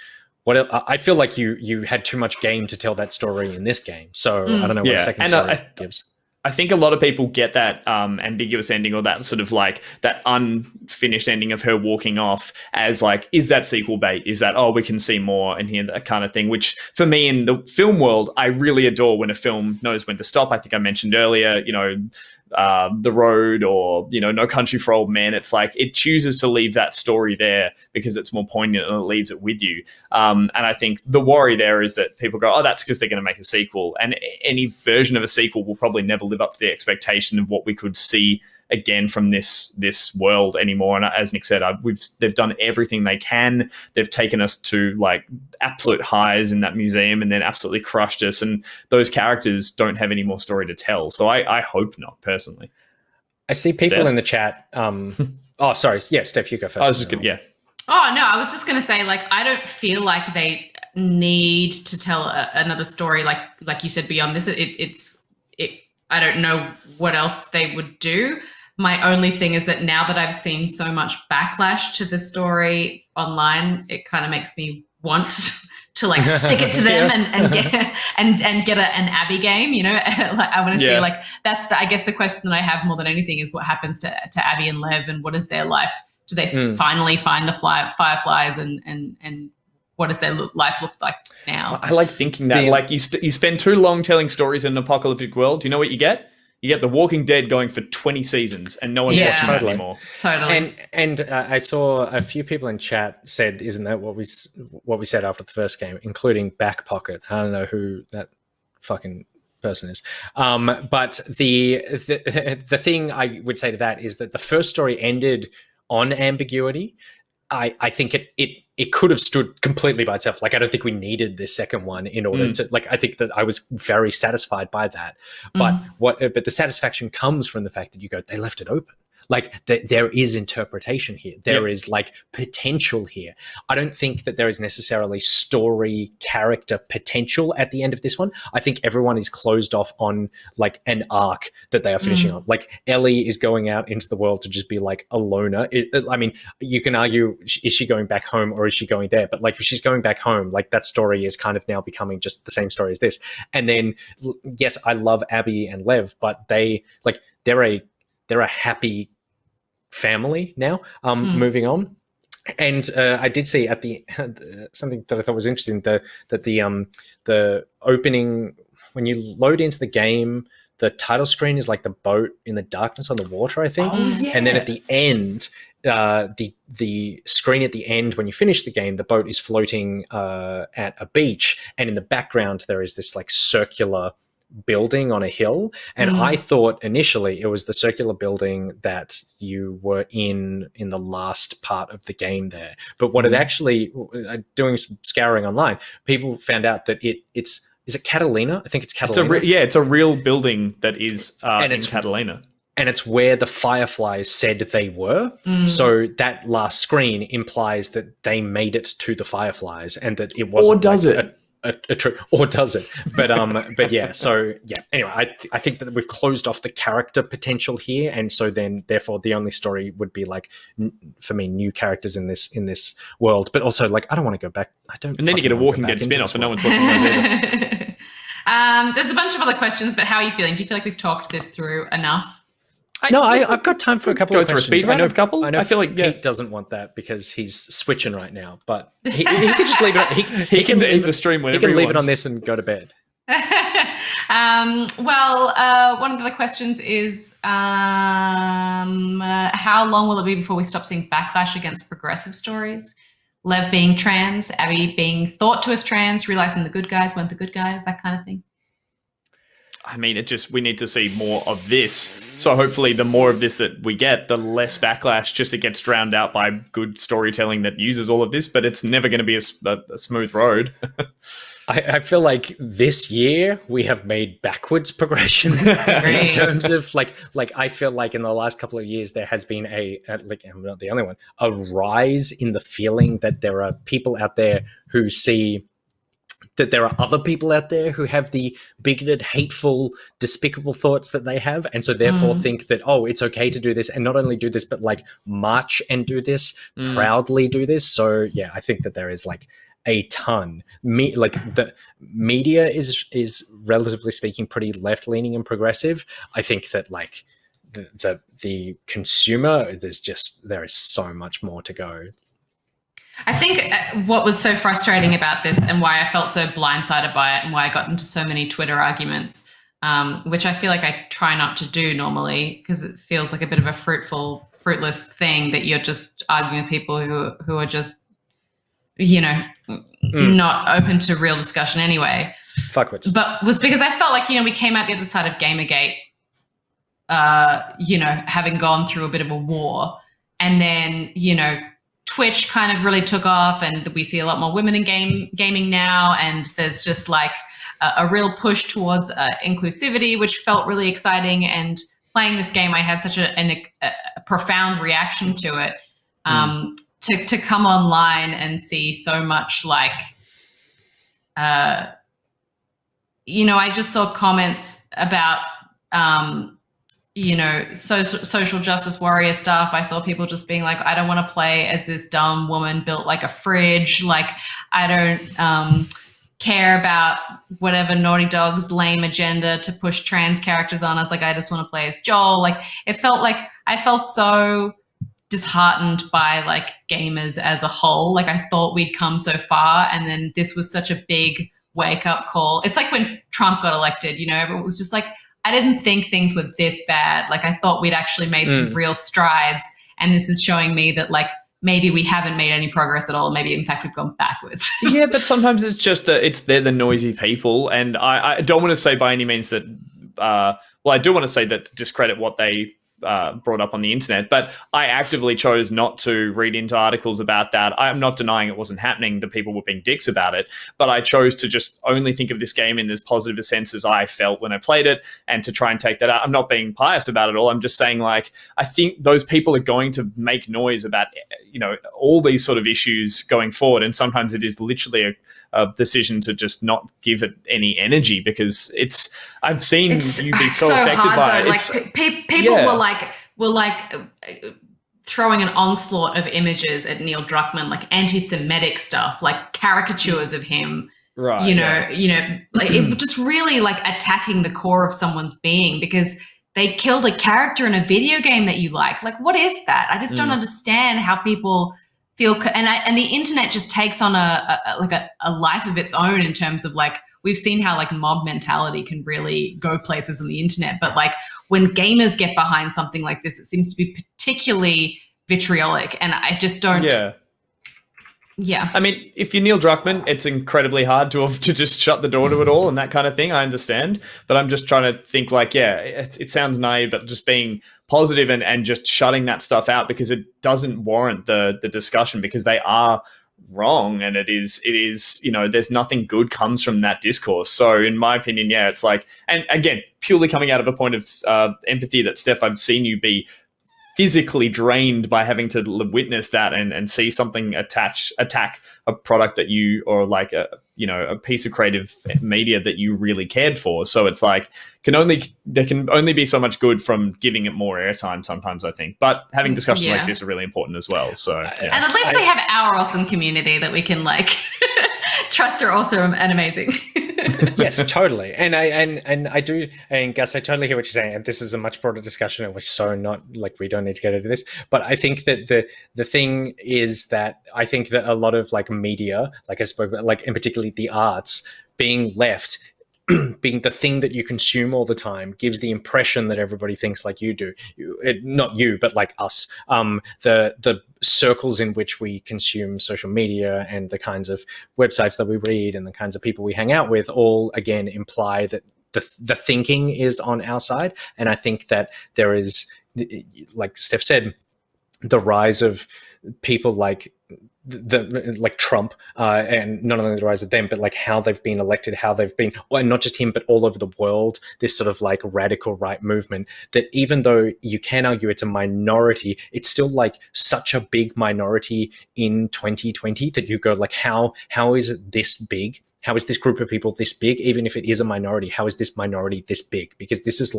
I feel like you had too much game to tell that story in this game. So I don't know what a second story gives. I think a lot of people get that ambiguous ending, or that sort of like that unfinished ending of her walking off as like, is that sequel bait? Is that, oh, we can see more and hear that kind of thing, which for me in the film world, I really adore when a film knows when to stop. I think I mentioned earlier, The Road, or No Country for Old Men. It's like it chooses to leave that story there because it's more poignant and it leaves it with you. And I think the worry there is that people go, oh, that's because they're going to make a sequel, and any version of a sequel will probably never live up to the expectation of what we could see again from this world anymore. And as Nick said, they've done everything they can. They've taken us to like absolute highs in that museum and then absolutely crushed us. And those characters don't have any more story to tell. So I hope not, personally. I see people Steph? in the chat. Oh, sorry. Yeah, Steph, you go first. I was just gonna, yeah. Oh, no, I was just going to say, like, I don't feel like they need to tell another story, like you said, beyond this. I don't know what else they would do. My only thing is that now that I've seen so much backlash to the story online, it kind of makes me want to like stick it to them and get an Abby game, you know. Like I want to see, like, that's I guess the question that I have more than anything is what happens to Abby and Lev, and what is their life? Do they finally find the fireflies and what does their life look like now? I like thinking that, like, you spend too long telling stories in an apocalyptic world. Do you know what you get? You get The Walking Dead going for 20 seasons, and no one's watching that anymore. Totally. And I saw a few people in chat said, "Isn't that what we said after the first game?" Including Back Pocket. I don't know who that fucking person is. But the thing I would say to that is that the first story ended on ambiguity. I think it could have stood completely by itself. Like, I don't think we needed this second one in order to, like, I think that I was very satisfied by that. But but the satisfaction comes from the fact that you go, they left it open. Like, there is interpretation here. There is like potential here. I don't think that there is necessarily story character potential at the end of this one. I think everyone is closed off on like an arc that they are finishing on. Like, Ellie is going out into the world to just be like a loner. I mean, you can argue, is she going back home or is she going there? But like, if she's going back home, like, that story is kind of now becoming just the same story as this. And then, yes, I love Abby and Lev, but they're a happy family now. Moving on, and I did see at the something that I thought was interesting, that the opening, when you load into the game, the title screen is like the boat in the darkness on the water, I think. And then at the end, the screen at the end, when you finish the game, the boat is floating at a beach, and in the background there is this like circular building on a hill, and I thought initially it was the circular building that you were in the last part of the game there. But what it actually, doing some scouring online, people found out that is it Catalina? I think it's Catalina. It's a real building that is in Catalina. And it's where the Fireflies said they were. So that last screen implies that they made it to the Fireflies, and that it wasn't. Or does it? Or does it? But yeah. So yeah. Anyway, I think that we've closed off the character potential here, and so then therefore the only story would be like, for me, new characters in this world. But also, like, I don't want to go back. I don't. And then you get a Walking Dead spin-off, and no one's watching those either. There's a bunch of other questions, but how are you feeling? Do you feel like we've talked this through enough? I've got time for a couple of questions. I know a couple. I feel like Pete doesn't want that because he's switching right now, but he can just leave it. He can leave the stream whenever he can leave it on this and go to bed. One of the other questions is, how long will it be before we stop seeing backlash against progressive stories? Lev being trans, Abby being thought to as trans, realizing the good guys weren't the good guys, that kind of thing. I mean, we need to see more of this. So hopefully the more of this that we get, the less backlash, just it gets drowned out by good storytelling that uses all of this, but it's never going to be a smooth road. I feel like this year we have made backwards progression in terms of like I feel like in the last couple of years there has been I'm not the only one, a rise in the feeling that there are people out there who see that there are other people out there who have the bigoted, hateful, despicable thoughts that they have, and so therefore think that, oh, it's okay to do this, and not only do this, but like march and do this, proudly do this. So yeah, I think that there is like a ton. The media is relatively speaking pretty left-leaning and progressive. I think that like the consumer, there is so much more to go. I think what was so frustrating about this, and why I felt so blindsided by it, and why I got into so many Twitter arguments, which I feel like I try not to do normally, because it feels like a bit of a fruitless thing that you're just arguing with people who are just, not open to real discussion anyway. Fuckwits. But was because I felt like, we came out the other side of Gamergate having gone through a bit of a war. And then, Twitch kind of really took off, and we see a lot more women in gaming now. And there's just like a real push towards inclusivity, which felt really exciting. And playing this game, I had such a profound reaction to it. To come online and see so much like, I just saw comments about, social justice warrior stuff. I saw people just being like, I don't want to play as this dumb woman built like a fridge. Like, I don't care about whatever Naughty Dog's lame agenda to push trans characters on us. Like, I just want to play as Joel. Like, it felt like I felt so disheartened by like gamers as a whole. Like, I thought we'd come so far, and then this was such a big wake up call. It's like when Trump got elected, everyone was just like, I didn't think things were this bad. Like, I thought we'd actually made some real strides, and this is showing me that like maybe we haven't made any progress at all. Maybe in fact we've gone backwards. Yeah, but sometimes it's just that they're the noisy people, and I don't want to say by any means that. I do want to say that discredit what they brought up on the internet, but I actively chose not to read into articles about that. I'm not denying it wasn't happening, that people were being dicks about it, but I chose to just only think of this game in as positive a sense as I felt when I played it, and to try and take that out. I'm not being pious about it all. I'm just saying, like, I think those people are going to make noise about, all these sort of issues going forward, and sometimes it is literally a decision to just not give it any energy, because I've seen you be so affected hard, by though. it. Like, people were like throwing an onslaught of images at Neil Druckmann, like anti-Semitic stuff, like caricatures of him. Right. Like it just really like attacking the core of someone's being, because they killed a character in a video game that you like. Like, what is that? I just don't understand how people feel. And the internet just takes on a life of its own, in terms of like, we've seen how like mob mentality can really go places on the internet. But like, when gamers get behind something like this, it seems to be particularly vitriolic. And I just don't. Yeah. I mean, if you're Neil Druckmann, it's incredibly hard to just shut the door to it all and that kind of thing. I understand. But I'm just trying to think like, it sounds naive, but just being positive and just shutting that stuff out, because it doesn't warrant the discussion, because they are wrong. And it is, there's nothing good comes from that discourse. So in my opinion, it's like, and again, purely coming out of a point of empathy that, Steph, I've seen you be physically drained by having to witness that and see something attack a product that you, or like a piece of creative media that you really cared for. So it's like, there can only be so much good from giving it more airtime sometimes, I think. But having discussions like this are really important as well. So and at least we have our awesome community that we can like trust are awesome and amazing. Yes, totally. And I do, and Gus, I totally hear what you're saying. And this is a much broader discussion, and we're so not like, we don't need to get into this. But I think that the thing is that I think that a lot of like media, like I spoke about, like in particularly the arts, being left, being the thing that you consume all the time, gives the impression that everybody thinks like you do. Not you, but like us. The circles in which we consume social media and the kinds of websites that we read and the kinds of people we hang out with all, again, imply that the thinking is on our side. And I think that there is, like Steph said, the rise of people like Trump, and not only the rise of them, but like how they've been elected, how they've been, well, and not just him, but all over the world, this sort of like radical right movement, that even though you can argue it's a minority, it's still like such a big minority in 2020 that you go like, how is it this big? How is this group of people this big? Even if it is a minority, how is this minority this big? Because this is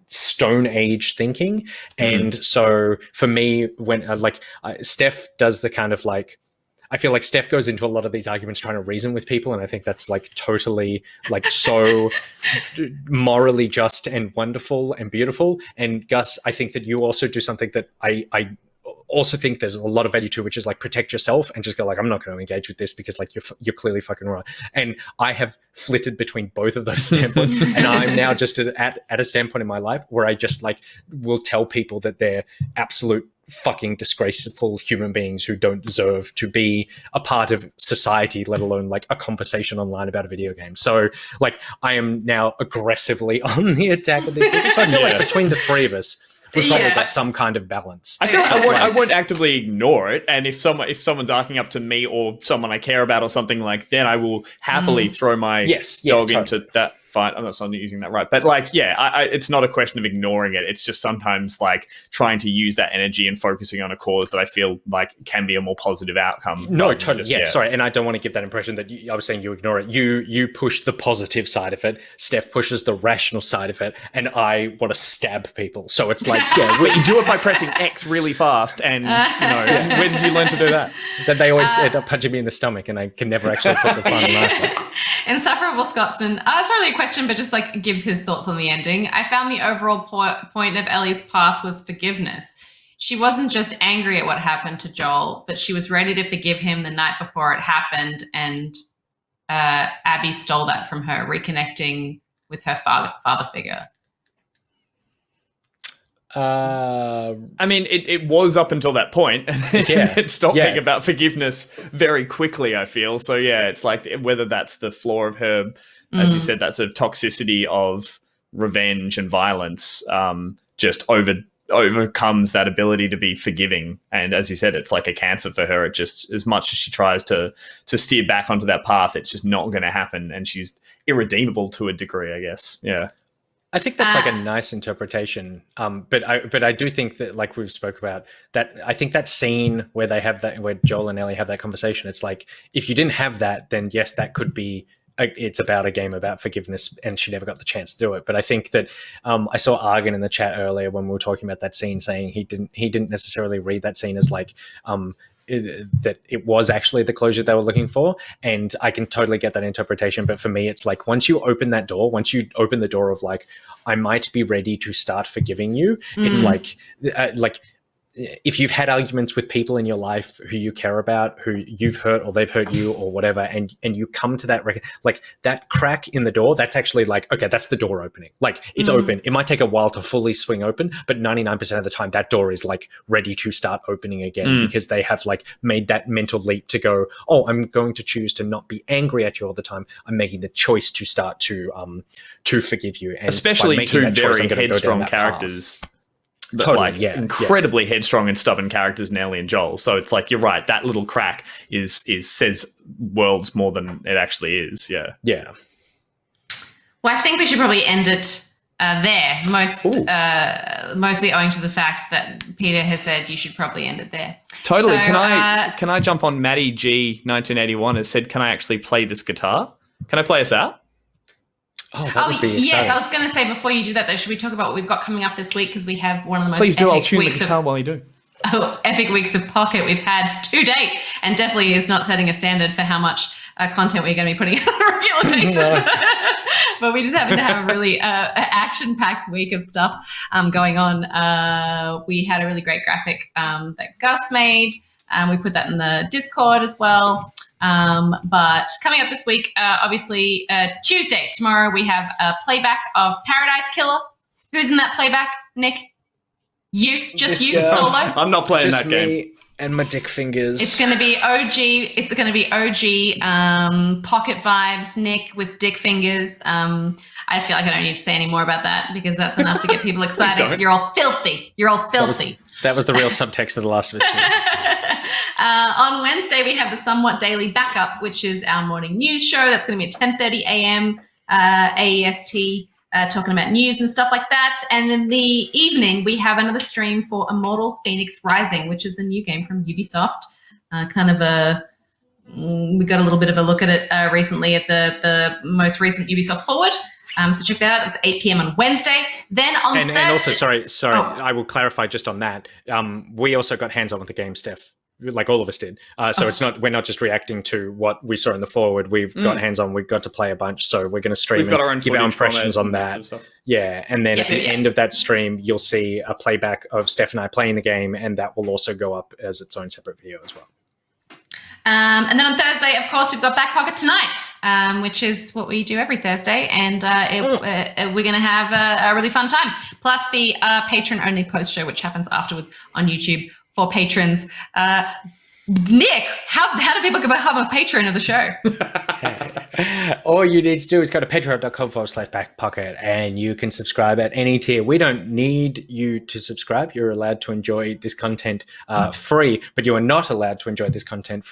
Stone Age thinking. And so for me, when Steph does the kind of like, I feel like Steph goes into a lot of these arguments trying to reason with people, and I think that's like totally like so morally just and wonderful and beautiful. And Gus, I think that you also do something that I also think there's a lot of value to, which is like protect yourself and just go like, I'm not going to engage with this because like you're clearly fucking right. And I have flitted between both of those standpoints, and I'm now just at a standpoint in my life where I just like will tell people that they're absolute fucking disgraceful human beings who don't deserve to be a part of society, let alone like a conversation online about a video game. So like I am now aggressively on the attack of these people. So I feel like between the three of us, we've probably got some kind of balance. I feel like I won't actively ignore it, and if someone's arcing up to me or someone I care about or something like, then I will happily throw my dog into that fight. I'm not using that right, but like, it's not a question of ignoring it. It's just sometimes like trying to use that energy and focusing on a cause that I feel like can be a more positive outcome. No, totally. Sorry, and I don't want to give that impression that I was saying you ignore it. You push the positive side of it. Steph pushes the rational side of it, and I want to stab people. So it's like, but you do it by pressing X really fast, and where did you learn to do that? That they always end up punching me in the stomach, and I can never actually put the final knife. Insufferable Scotsman. It's not really a question, but just like gives his thoughts on the ending. I found the overall point of Ellie's path was forgiveness. She wasn't just angry at what happened to Joel, but she was ready to forgive him the night before it happened, and Abby stole that from her, reconnecting with her father figure. I mean, it was up until that point, and it stopped being about forgiveness very quickly, I feel. So it's like whether that's the flaw of her, as you said, that sort of toxicity of revenge and violence, just overcomes that ability to be forgiving. And as you said, it's like a cancer for her. It just, as much as she tries to steer back onto that path, it's just not going to happen, and she's irredeemable to a degree, I guess. Yeah. I think that's like a nice interpretation, but I do think that, like we've spoke about, that I think that scene where they have that, where Joel and Ellie have that conversation, it's like if you didn't have that, then yes, that could be. It's about a game about forgiveness, and she never got the chance to do it. But I think that I saw Argon in the chat earlier when we were talking about that scene, saying he didn't necessarily read that scene as like. That it was actually the closure they were looking for, and I can totally get that interpretation. But for me, it's like once you open that door, once you open the door of like, I might be ready to start forgiving you. It's like if you've had arguments with people in your life who you care about, who you've hurt or they've hurt you or whatever, and you come to that like that crack in the door, that's actually like, okay, that's the door opening. Like it's open. It might take a while to fully swing open, but 99% of the time that door is like ready to start opening again because they have like made that mental leap to go, oh, I'm going to choose to not be angry at you all the time. I'm making the choice to start to forgive you. And especially two very headstrong characters. But totally, incredibly headstrong and stubborn characters, Ellie and Joel. So it's like, you're right, that little crack is says worlds more than it actually is. Yeah. Yeah. Well, I think we should probably end it there. Mostly owing to the fact that Peter has said you should probably end it there. Totally. So, can I jump on Maddie G 1981 has said, can I actually play this guitar? Can I play us out? Oh, that would be exciting. Yes, I was going to say, before you do that, though, should we talk about what we've got coming up this week? Because we have one of the most Please do. epic I'll tune the weeks guitar while you do. Epic weeks of Pocket we've had to date, and definitely is not setting a standard for how much content we're going to be putting out on a regular basis. No. But we just happen to have a really action-packed week of stuff going on. We had a really great graphic that Gus made. We put that in the Discord as well. But coming up this week, obviously Tuesday, tomorrow, we have a playback of Paradise Killer. Who's in that playback, Nick? You? Just you, solo? I'm not playing just that game. Me and my dick fingers. It's going to be OG. It's going to be OG Pocket vibes, Nick with dick fingers. I feel like I don't need to say any more about that because that's enough to get people excited. You're all filthy. You're all filthy. That was the real subtext of The Last of Us 2. On Wednesday, we have the Somewhat Daily Backup, which is our morning news show. That's going to be at 10:30 a.m. AEST, talking about news and stuff like that. And in the evening, we have another stream for Immortals Phoenix Rising, which is the new game from Ubisoft. We got a little bit of a look at it recently at the most recent Ubisoft Forward. So check that out. It's 8 p.m. on Wednesday. Then on Thursday... And also, sorry, I will clarify just on that. We also got hands-on with the game, Steph, like all of us did. So we're not just reacting to what we saw in the forward. We've got hands-on. We've got to play a bunch. So we're going to stream and give our impressions on that. Yeah, and then at the end of that stream, you'll see a playback of Steph and I playing the game, and that will also go up as its own separate video as well. And then on Thursday, of course, we've got Back Pocket Tonight. which is what we do every Thursday. And we're going to have a really fun time. Plus the patron-only post show, which happens afterwards on YouTube for patrons. Nick, how do people become a patron of the show? All you need to do is go to patreon.com/backpocket and you can subscribe at any tier. We don't need you to subscribe. You're allowed to enjoy this content free, but you are not allowed to enjoy this content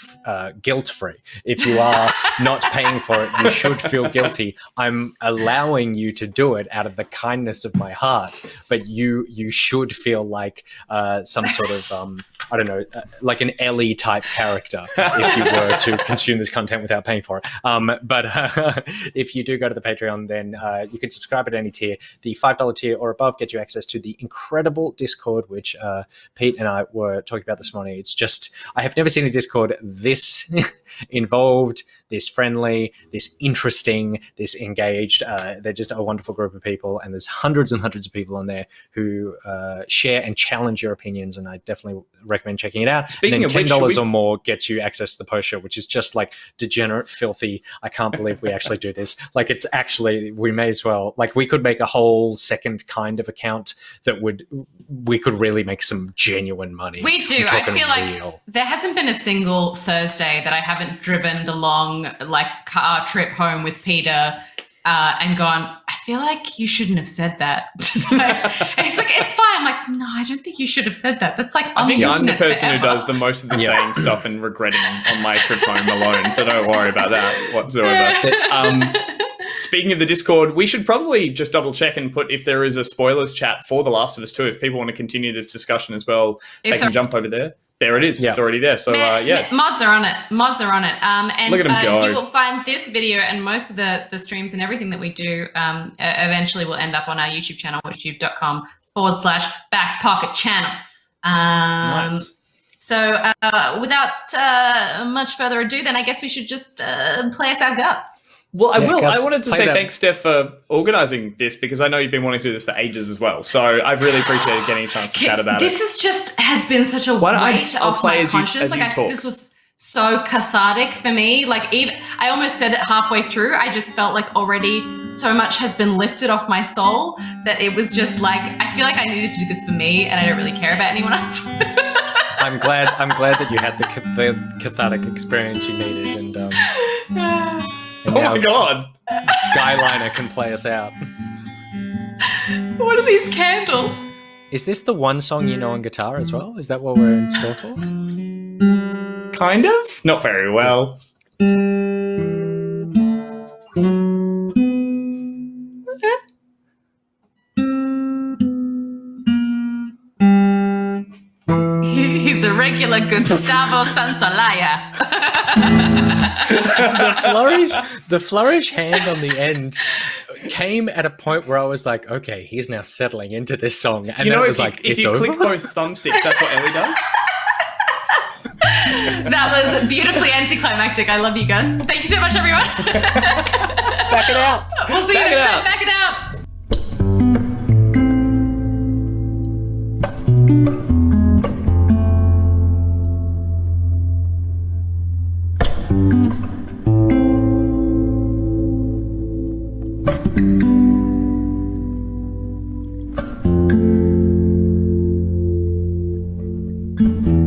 guilt-free. If you are not paying for it, you should feel guilty. I'm allowing you to do it out of the kindness of my heart, but you should feel like some sort of, I don't know, like an Ellie type character if you were to consume this content without paying for it. But if you do go to the Patreon, then you can subscribe at any tier. The $5 tier or above gets you access to the incredible Discord, which Pete and I were talking about this morning. It's just, I have never seen a Discord this involved, this friendly, this interesting, this engaged. They're just a wonderful group of people, and there's hundreds and hundreds of people on there who share and challenge your opinions, and I definitely recommend checking it out. Speaking and then of $10 which, or more gets you access to the post show, which is just like degenerate, filthy. I can't believe we actually do this. Like, it's actually, we may as well, like, we could make a whole second kind of account that we could really make some genuine money. We do. I feel like there hasn't been a single Thursday that I haven't driven the long, like, car trip home with Peter and gone, I feel like you shouldn't have said that. And he's like, it's fine. I'm like, no, I don't think you should have said that. That's like on the internet I'm the person forever. who does the most of the saying stuff and regretting on my trip home alone, so don't worry about that whatsoever. Speaking of the Discord, we should probably just double check and put if there is a spoilers chat for The Last of Us 2. If people want to continue this discussion as well, they can jump over there. There it is. Yeah. It's already there. So, mods are on it. And look at them go. You will find this video and most of the streams and everything that we do eventually will end up on our YouTube channel, youtube.com/backpocket channel. Nice. So without much further ado, then I guess we should just play us our Gus. Well, I will. Gus, I wanted to say thanks, Steph, for organising this, because I know you've been wanting to do this for ages as well. So I've really appreciated getting a chance to chat about this it. This has been such a weight off my conscience. This was so cathartic for me. Like, even I almost said it halfway through. I just felt like already so much has been lifted off my soul that it was just like, I feel like I needed to do this for me, and I don't really care about anyone else. I'm glad that you had the cathartic experience you needed, and oh my God, Skyliner can play us out. What are these candles? Is this the one song you know on guitar as well? Is that what we're in store for? Kind of. Not very well. He's a regular Gustavo Santaolalla. the flourish hand on the end came at a point where I was like, okay, he's now settling into this song. And you know, then it was like, if you click both thumbsticks, that's what Ellie does. That was beautifully anticlimactic. I love you guys. Thank you so much, everyone. Back it out. We'll see you next time. Back it out. Mm-hmm.